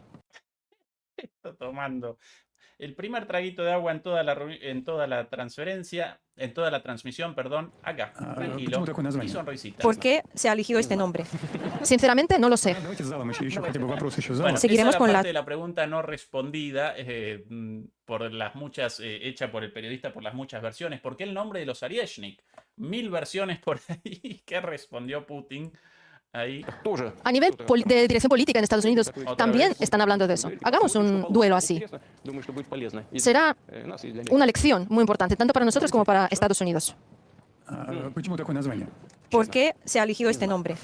Está tomando el primer traguito de agua en toda la transmisión, perdón, acá, tranquilo, y sonrisita. ¿Por qué se ha elegido este nombre? Sinceramente, no lo sé. Bueno, seguiremos esa con parte de la pregunta no respondida, por las muchas, hecha por el periodista, por las muchas versiones. ¿Por qué el nombre de los Oreshnik? 1000 versiones por ahí. ¿Qué respondió Putin? Ahí. A nivel de dirección política en Estados Unidos también están hablando de eso. Hagamos un duelo así. Será una lección muy importante, tanto para nosotros como para Estados Unidos. ¿Por qué se ha elegido este nombre?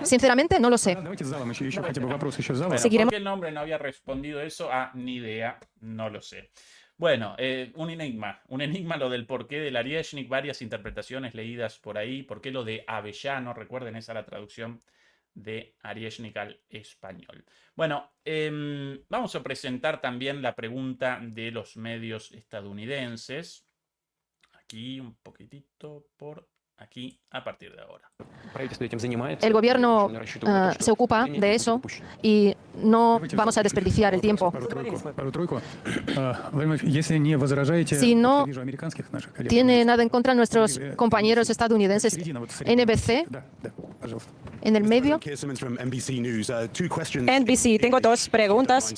Sinceramente, no lo sé. Bueno, Seguiremos. ¿por qué el nombre no había respondido eso? Ni idea, no lo sé. Bueno, un enigma lo del porqué del Oreshnik, varias interpretaciones leídas por ahí, por qué lo de Avellano, recuerden, esa es la traducción de Oreshnik al español. Bueno, vamos a presentar también la pregunta de los medios estadounidenses. Aquí un poquitito por aquí a partir de ahora. El gobierno se ocupa de eso y no vamos a desperdiciar el tiempo. Si no tiene nada en contra nuestros compañeros estadounidenses, NBC, en el medio. NBC, tengo dos preguntas.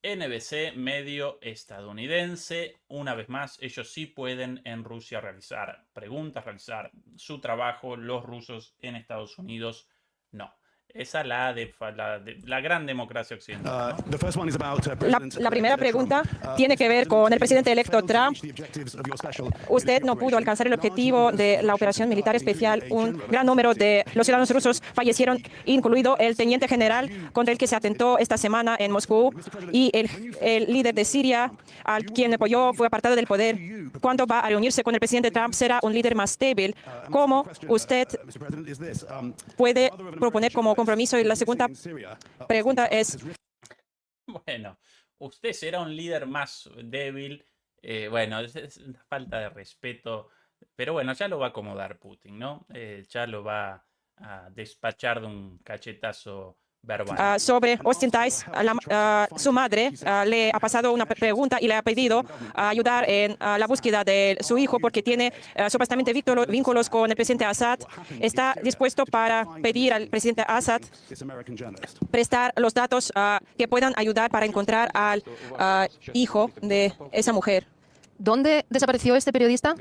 NBC, medio estadounidense, una vez más, ellos sí pueden en Rusia realizar preguntas, realizar su trabajo, los rusos en Estados Unidos no. Esa es la gran democracia occidental, ¿no? La primera pregunta tiene que ver con el presidente electo Trump. Usted no pudo alcanzar el objetivo de la operación militar especial. Un gran número de los ciudadanos rusos fallecieron, incluido el teniente general contra el que se atentó esta semana en Moscú. Y el líder de Siria, al quien apoyó, fue apartado del poder. ¿Cuándo va a reunirse con el presidente Trump? ¿Será un líder más débil? ¿Cómo usted puede proponer como compromiso? Y la segunda pregunta es... Bueno, usted será un líder más débil. Bueno, es una falta de respeto. Pero bueno, ya lo va a acomodar Putin, ¿no? Ya lo va a despachar de un cachetazo verbal. Sobre Austin Tice, su madre le ha pasado una pregunta y le ha pedido ayudar en la búsqueda de su hijo porque tiene supuestamente vínculos con el presidente Assad. Está dispuesto para pedir al presidente Assad prestar los datos que puedan ayudar para encontrar al hijo de esa mujer. ¿Dónde desapareció este periodista?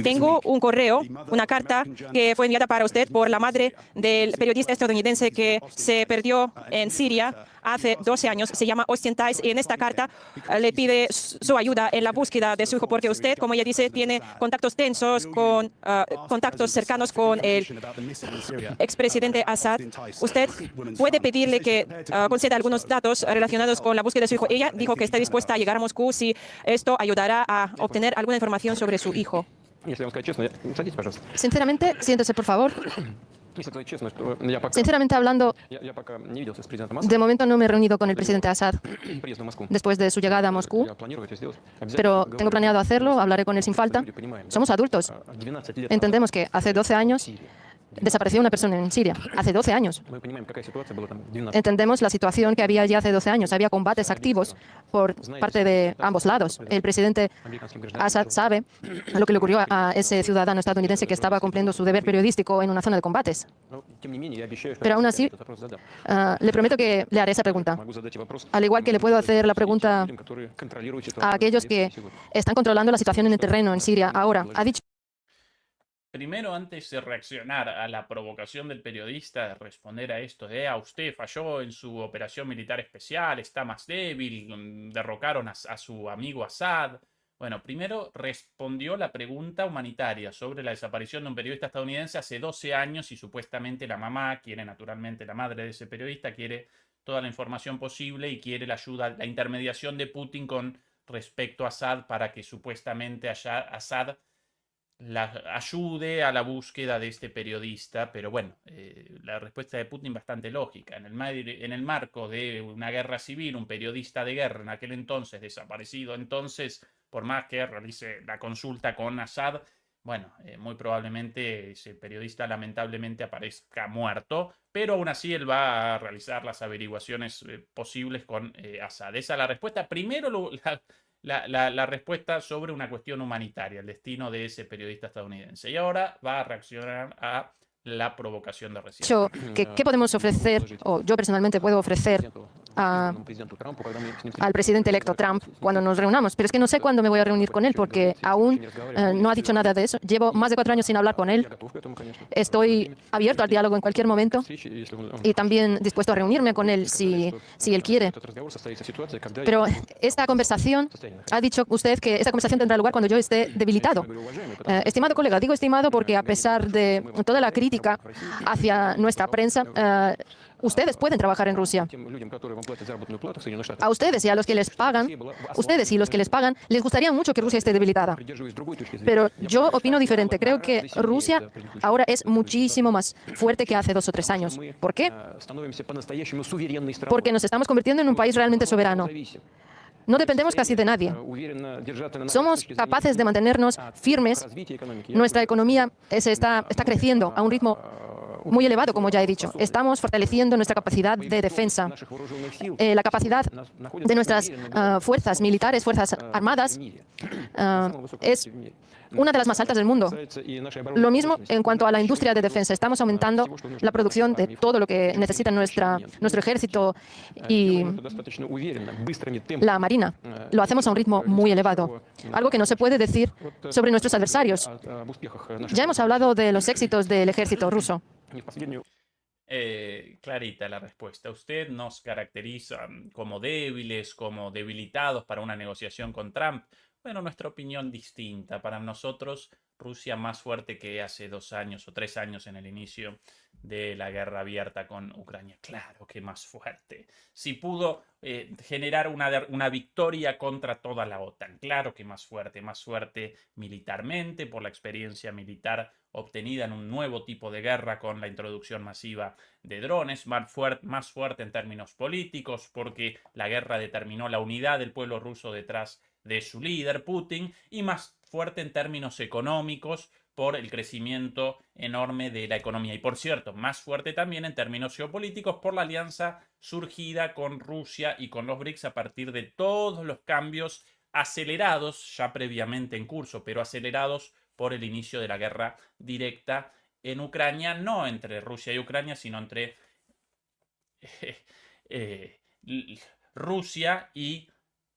Tengo un correo, una carta que fue enviada para usted por la madre del periodista estadounidense que se perdió en Siria hace 12 años. Se llama Austin Tice y en esta carta le pide su ayuda en la búsqueda de su hijo porque usted, como ella dice, tiene contactos tensos, contactos cercanos con el expresidente Assad. Usted puede pedirle que conceda algunos datos relacionados con la búsqueda de su hijo. Ella dijo que está dispuesta a llegar a Moscú si esto ayudará a obtener alguna información sobre su hijo. Sinceramente, siéntese, por favor. Sinceramente hablando, de momento no me he reunido con el presidente Assad después de su llegada a Moscú, pero tengo planeado hacerlo, hablaré con él sin falta. Somos adultos. Entendemos que hace 12 años desapareció una persona en Siria. Hace 12 años. Entendemos la situación que había allí hace 12 años. Había combates activos por parte de ambos lados. El presidente Assad sabe lo que le ocurrió a ese ciudadano estadounidense que estaba cumpliendo su deber periodístico en una zona de combates. Pero aún así, le prometo que le haré esa pregunta. Al igual que le puedo hacer la pregunta a aquellos que están controlando la situación en el terreno en Siria ahora. Ha dicho Primero, antes de reaccionar a la provocación del periodista, de responder a esto de usted falló en su operación militar especial, está más débil, derrocaron a su amigo Assad. Bueno, primero respondió la pregunta humanitaria sobre la desaparición de un periodista estadounidense hace 12 años y supuestamente la mamá quiere, naturalmente la madre de ese periodista, quiere toda la información posible y quiere la ayuda, la intermediación de Putin con respecto a Assad para que supuestamente Assad ayude a la búsqueda de este periodista, pero bueno, la respuesta de Putin bastante lógica. En el marco de una guerra civil, un periodista de guerra en aquel entonces, desaparecido entonces, por más que realice la consulta con Assad, bueno, muy probablemente ese periodista lamentablemente aparezca muerto, pero aún así él va a realizar las averiguaciones posibles con Assad. Esa es la respuesta. Primero, la respuesta sobre una cuestión humanitaria, el destino de ese periodista estadounidense. Y ahora va a reaccionar a la provocación de recién. ¿Qué podemos ofrecer, o yo personalmente puedo ofrecer al presidente electo Trump cuando nos reunamos? Pero es que no sé cuándo me voy a reunir con él porque aún no ha dicho nada de eso. Llevo más de 4 años sin hablar con él. Estoy abierto al diálogo en cualquier momento y también dispuesto a reunirme con él si él quiere. Pero esta conversación, ha dicho usted que esta conversación tendrá lugar cuando yo esté debilitado. Estimado colega, digo estimado porque a pesar de toda la crítica hacia nuestra prensa, ustedes pueden trabajar en Rusia. A ustedes y a los que les pagan, les gustaría mucho que Rusia esté debilitada. Pero yo opino diferente. Creo que Rusia ahora es muchísimo más fuerte que hace 2 o 3 años. ¿Por qué? Porque nos estamos convirtiendo en un país realmente soberano. No dependemos casi de nadie. Somos capaces de mantenernos firmes. Nuestra economía está creciendo a un ritmo muy elevado, como ya he dicho. Estamos fortaleciendo nuestra capacidad de defensa. La capacidad de nuestras fuerzas militares, fuerzas armadas, es una de las más altas del mundo. Lo mismo en cuanto a la industria de defensa. Estamos aumentando la producción de todo lo que necesita nuestro ejército y la marina. Lo hacemos a un ritmo muy elevado, algo que no se puede decir sobre nuestros adversarios. Ya hemos hablado de los éxitos del ejército ruso. Clarita la respuesta. Usted nos caracteriza como débiles, como debilitados para una negociación con Trump. Bueno, nuestra opinión distinta. Para nosotros, Rusia más fuerte que hace 2 años o 3 años en el inicio de la guerra abierta con Ucrania. Claro que más fuerte. Si pudo generar una victoria contra toda la OTAN. Claro que más fuerte militarmente por la experiencia militar obtenida en un nuevo tipo de guerra con la introducción masiva de drones. Más fuerte en términos políticos porque la guerra determinó la unidad del pueblo ruso detrás de su líder, Putin, y más fuerte en términos económicos por el crecimiento enorme de la economía. Y por cierto, más fuerte también en términos geopolíticos por la alianza surgida con Rusia y con los BRICS a partir de todos los cambios acelerados, ya previamente en curso, pero acelerados por el inicio de la guerra directa en Ucrania, no entre Rusia y Ucrania, sino entre Rusia y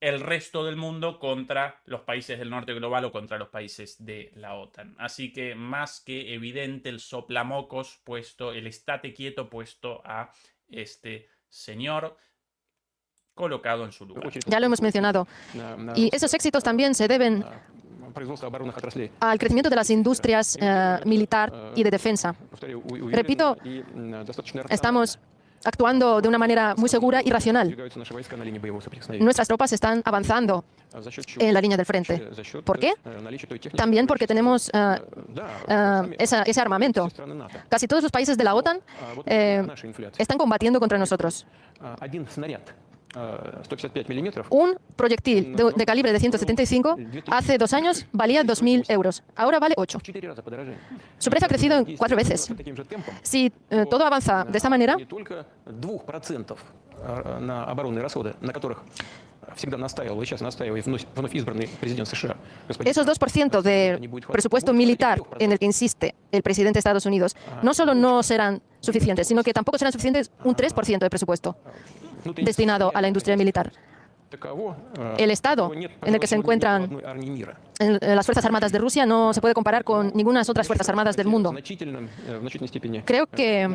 el resto del mundo contra los países del norte global o contra los países de la OTAN. Así que más que evidente el soplamocos puesto, el estate quieto puesto a este señor colocado en su lugar. Ya lo hemos mencionado. Y esos éxitos también se deben al crecimiento de las industrias militar y de defensa. Repito, estamos actuando de una manera muy segura y racional. Nuestras tropas están avanzando en la línea del frente. ¿Por qué? También porque tenemos ese armamento. Casi todos los países de la OTAN están combatiendo contra nosotros. Un proyectil de calibre de 175 hace 2 años valía 2.000 euros. Ahora vale 8. Su precio ha crecido en 4 veces. Si todo avanza de esta manera, esos 2% de presupuesto militar en el que insiste el presidente de Estados Unidos no solo no serán suficientes, sino que tampoco serán suficientes un 3% de presupuesto destinado a la industria militar. El estado en el que se encuentran las Fuerzas Armadas de Rusia no se puede comparar con ninguna otras Fuerzas Armadas del mundo. Creo que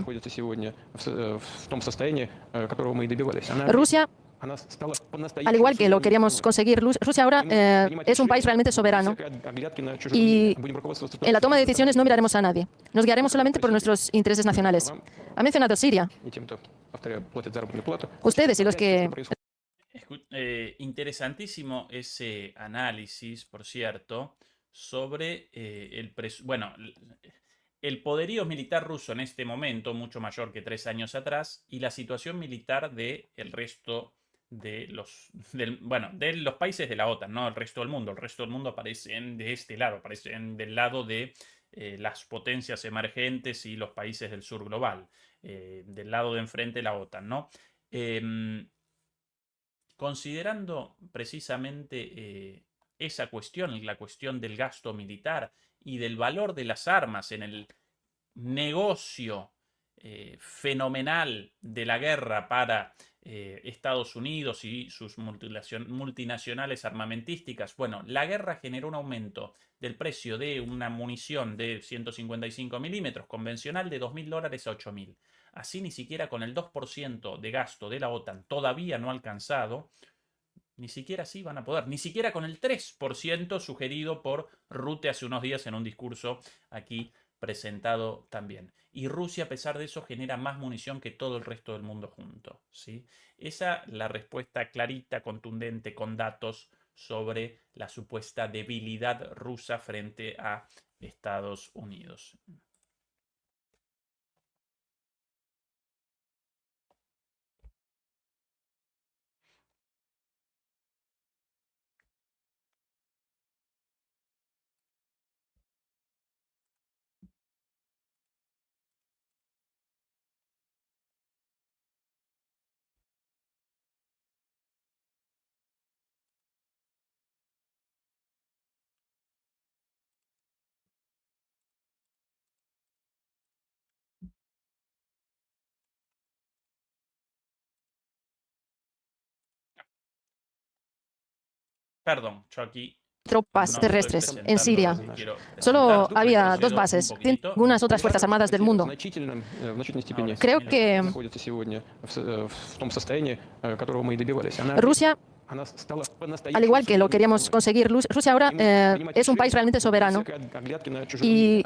Rusia, al igual que lo queríamos conseguir, Rusia ahora es un país realmente soberano y en la toma de decisiones no miraremos a nadie. Nos guiaremos solamente por nuestros intereses nacionales. Ha mencionado Siria. Ustedes y los que... Interesantísimo ese análisis, por cierto, sobre el poderío militar ruso en este momento, mucho mayor que 3 años atrás, y la situación militar del resto de los países de la OTAN, no el resto del mundo. El resto del mundo aparecen de este lado, aparecen del lado de las potencias emergentes y los países del sur global, del lado de enfrente la OTAN, ¿no? Considerando precisamente esa cuestión, la cuestión del gasto militar y del valor de las armas en el negocio fenomenal de la guerra para Estados Unidos y sus multinacionales armamentísticas, bueno, la guerra generó un aumento del precio de una munición de 155 milímetros convencional de $2.000 a $8.000. Así ni siquiera con el 2% de gasto de la OTAN todavía no alcanzado, ni siquiera así van a poder, ni siquiera con el 3% sugerido por Rutte hace unos días en un discurso aquí presentado también. Y Rusia, a pesar de eso, genera más munición que todo el resto del mundo junto, ¿sí? Esa la respuesta clarita, contundente, con datos sobre la supuesta debilidad rusa frente a Estados Unidos. Perdón, yo aquí tropas no terrestres estoy en Siria. presentando lo que quiero Solo presentar. había Retrocedo 2 bases, un poquitito. ninguna otras Fuerzas Armadas del mundo. Creo que Rusia, al igual que lo queríamos conseguir, Rusia ahora es un país realmente soberano y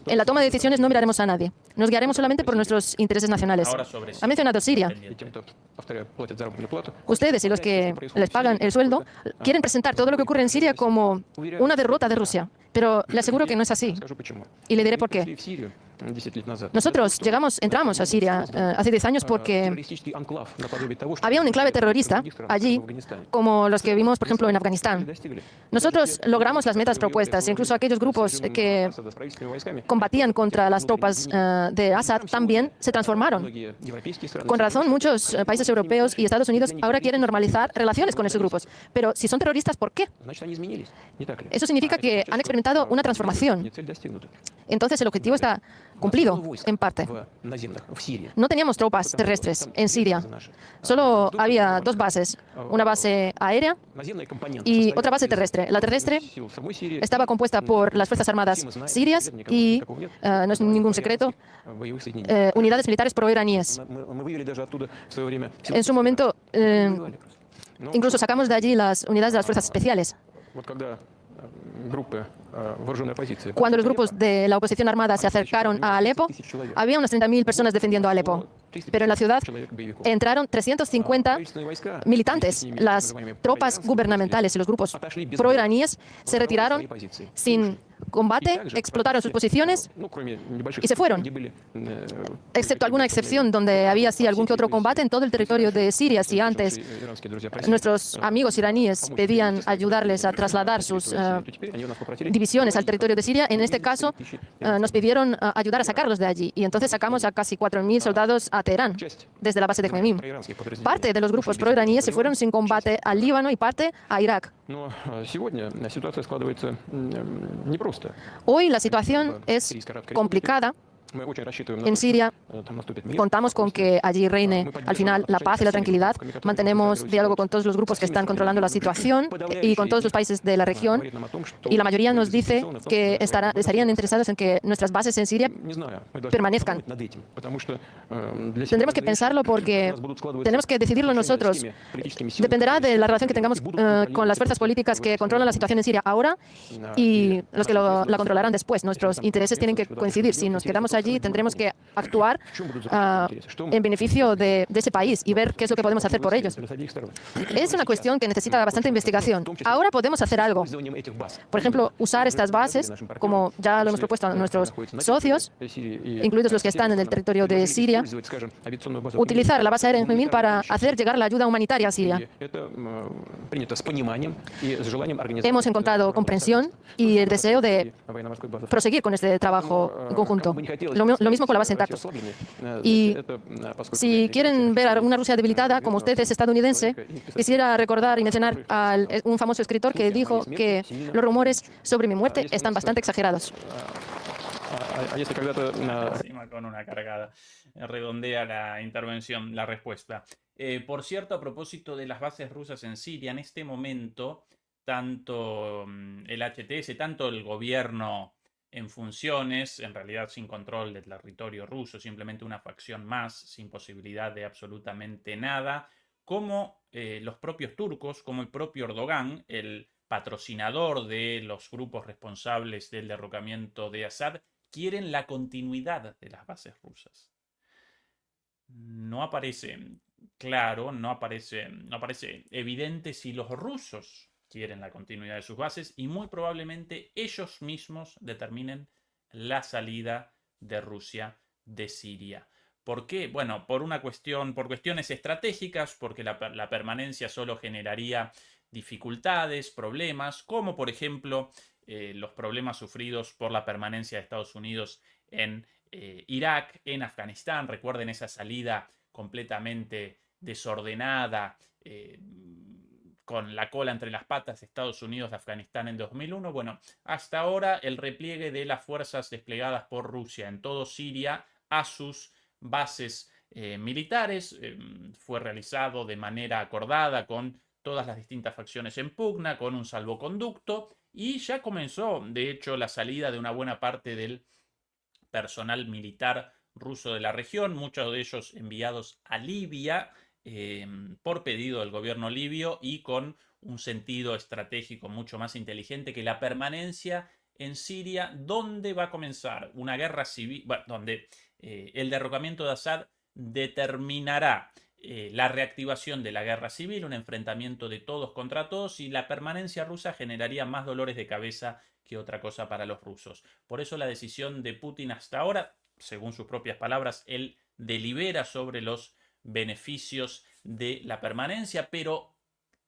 en la toma de decisiones no miraremos a nadie. Nos guiaremos solamente por nuestros intereses nacionales. Ahora sobre Ha mencionado Siria. Ustedes y los que les pagan el sueldo quieren presentar todo lo que ocurre en Siria como una derrota de Rusia, pero le aseguro que no es así. Y le diré por qué. Nosotros entramos a Siria hace 10 años porque había un enclave terrorista allí, como los que vimos, por ejemplo, en Afganistán. Nosotros logramos las metas propuestas, incluso aquellos grupos que combatían contra las tropas de Assad también se transformaron. Con razón, muchos países europeos y Estados Unidos ahora quieren normalizar relaciones con esos grupos. Pero si son terroristas, ¿por qué? Eso significa que han experimentado una transformación. Entonces el objetivo está cumplido, en parte. No teníamos tropas terrestres en Siria. Solo había 2 bases, una base aérea y otra base terrestre. La terrestre estaba compuesta por las Fuerzas Armadas sirias y, no es ningún secreto, unidades militares proiraníes. En su momento, incluso sacamos de allí las unidades de las Fuerzas Especiales. Cuando los grupos de la oposición armada se acercaron a Alepo, había unas 30.000 personas defendiendo a Alepo. Pero en la ciudad entraron 350 militantes. Las tropas gubernamentales y los grupos proiraníes se retiraron sin combate, explotaron sus posiciones y se fueron. Excepto alguna excepción donde había sí algún que otro combate en todo el territorio de Siria. Si antes nuestros amigos iraníes pedían ayudarles a trasladar sus divisiones al territorio de Siria, en este caso nos pidieron ayudar a sacarlos de allí. Y entonces sacamos a casi 4.000 soldados a Teherán, desde la base de Khmeimim. Parte de los grupos proiraníes se fueron sin combate al Líbano y parte a Irak. Hoy la situación es complicada En Siria contamos con que allí reine al final la paz y la tranquilidad. Mantenemos diálogo con todos los grupos que están controlando la situación y con todos los países de la región. Y la mayoría nos dice que estarían interesados en que nuestras bases en Siria permanezcan. Tendremos que pensarlo porque tenemos que decidirlo nosotros. Dependerá de la relación que tengamos con las fuerzas políticas que controlan la situación en Siria ahora y los que la controlarán después. Nuestros intereses tienen que coincidir. Si nos quedamos allí, tendremos que actuar en beneficio de ese país y ver qué es lo que podemos hacer por ellos. Es una cuestión que necesita bastante investigación. Ahora podemos hacer algo. Por ejemplo, usar estas bases, como ya lo hemos propuesto a nuestros socios, incluidos los que están en el territorio de Siria, utilizar la base aérea en Jemil para hacer llegar la ayuda humanitaria a Siria. Hemos encontrado comprensión y el deseo de proseguir con este trabajo en conjunto. Lo mismo con la base en Tartus. Y si quieren ver a una Rusia debilitada, como usted es estadounidense, quisiera recordar y mencionar a un famoso escritor que dijo que los rumores sobre mi muerte están bastante exagerados. Encima con una cargada. Redondea la intervención, la respuesta. Por cierto, a propósito de las bases rusas en Siria, en este momento, tanto el HTS, tanto el gobierno en funciones, en realidad sin control del territorio ruso, simplemente una facción más, sin posibilidad de absolutamente nada, como los propios turcos, como el propio Erdogan, el patrocinador de los grupos responsables del derrocamiento de Assad, quieren la continuidad de las bases rusas. No aparece claro, no aparece evidente si los rusos quieren la continuidad de sus bases y muy probablemente ellos mismos determinen la salida de Rusia de Siria. ¿Por qué? Bueno, por cuestiones estratégicas, porque la permanencia solo generaría dificultades, problemas, como por ejemplo los problemas sufridos por la permanencia de Estados Unidos en Irak, en Afganistán. Recuerden esa salida completamente desordenada, con la cola entre las patas de Estados Unidos de Afganistán en 2001. Bueno, hasta ahora el repliegue de las fuerzas desplegadas por Rusia en todo Siria a sus bases militares fue realizado de manera acordada con todas las distintas facciones en pugna, con un salvoconducto, y ya comenzó, de hecho, la salida de una buena parte del personal militar ruso de la región, muchos de ellos enviados a Libia por pedido del gobierno libio y con un sentido estratégico mucho más inteligente que la permanencia en Siria, donde va a comenzar una guerra civil, bueno, donde el derrocamiento de Assad determinará la reactivación de la guerra civil, un enfrentamiento de todos contra todos, y la permanencia rusa generaría más dolores de cabeza que otra cosa para los rusos. Por eso la decisión de Putin hasta ahora, según sus propias palabras, él delibera sobre los beneficios de la permanencia, pero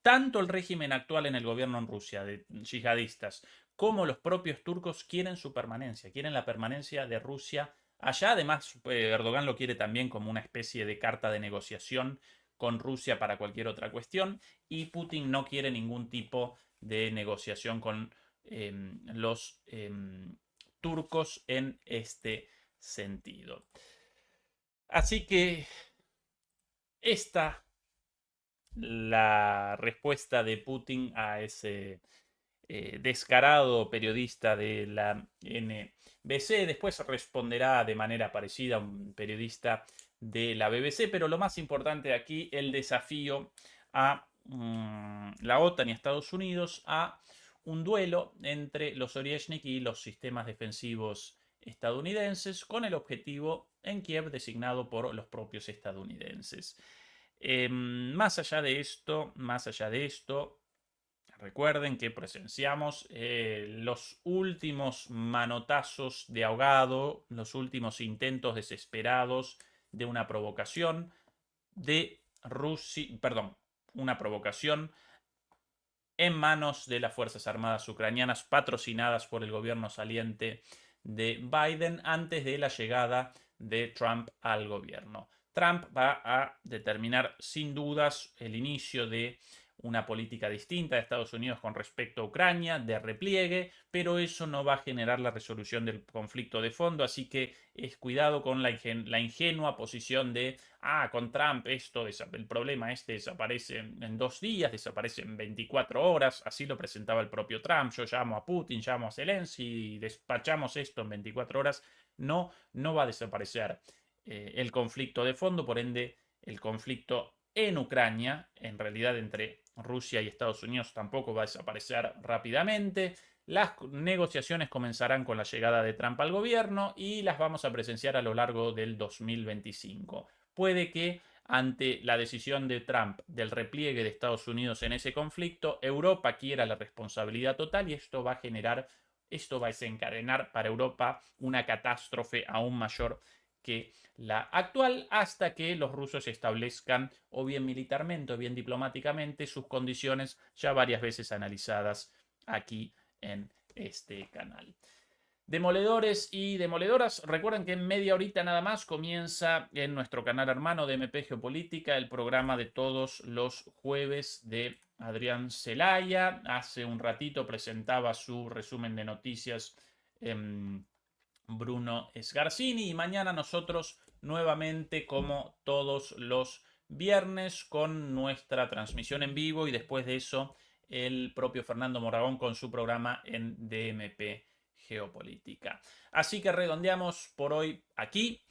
tanto el régimen actual en el gobierno en Rusia, de yihadistas, como los propios turcos quieren su permanencia, quieren la permanencia de Rusia allá. Además, Erdogan lo quiere también como una especie de carta de negociación con Rusia para cualquier otra cuestión, y Putin no quiere ningún tipo de negociación con los turcos en este sentido. Así que esta la respuesta de Putin a ese descarado periodista de la NBC. Después responderá de manera parecida un periodista de la BBC, pero lo más importante aquí, el desafío a la OTAN y a Estados Unidos a un duelo entre los Oryezhnik y los sistemas defensivos estadounidenses, con el objetivo en Kiev designado por los propios estadounidenses. Más allá de esto, recuerden que presenciamos los últimos manotazos de ahogado, los últimos intentos desesperados de una provocación de Rusia, una provocación en manos de las Fuerzas Armadas ucranianas, patrocinadas por el gobierno saliente de Biden, antes de la llegada de Trump al gobierno. Trump va a determinar sin dudas el inicio de una política distinta de Estados Unidos con respecto a Ucrania, de repliegue, pero eso no va a generar la resolución del conflicto de fondo, así que cuidado con la ingenua posición de, con Trump el problema desaparece en 2 días, desaparece en 24 horas, así lo presentaba el propio Trump, yo llamo a Putin, llamo a Zelensky y despachamos esto en 24 horas, no va a desaparecer el conflicto de fondo, por ende el conflicto en Ucrania, en realidad entre Rusia y Estados Unidos, tampoco va a desaparecer rápidamente. Las negociaciones comenzarán con la llegada de Trump al gobierno y las vamos a presenciar a lo largo del 2025. Puede que ante la decisión de Trump del repliegue de Estados Unidos en ese conflicto, Europa quiera la responsabilidad total y esto va a desencadenar para Europa una catástrofe aún mayor que la actual, hasta que los rusos establezcan, o bien militarmente o bien diplomáticamente, sus condiciones ya varias veces analizadas aquí en este canal. Demoledores y demoledoras, recuerden que en media horita nada más comienza en nuestro canal hermano de MP Geopolítica el programa de todos los jueves de Adrián Celaya. Hace un ratito presentaba su resumen de noticias Bruno Sgarcini, y mañana nosotros nuevamente, como todos los viernes, con nuestra transmisión en vivo, y después de eso el propio Fernando Moragón con su programa en DMP Geopolítica. Así que redondeamos por hoy aquí.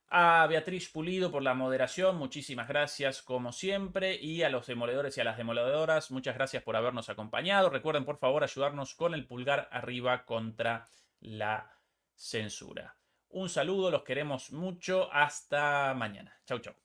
A Beatriz Pulido por la moderación, muchísimas gracias como siempre, y a los demoledores y a las demoladoras, muchas gracias por habernos acompañado. Recuerden por favor ayudarnos con el pulgar arriba contra la censura. Un saludo, los queremos mucho, hasta mañana. Chau, chau.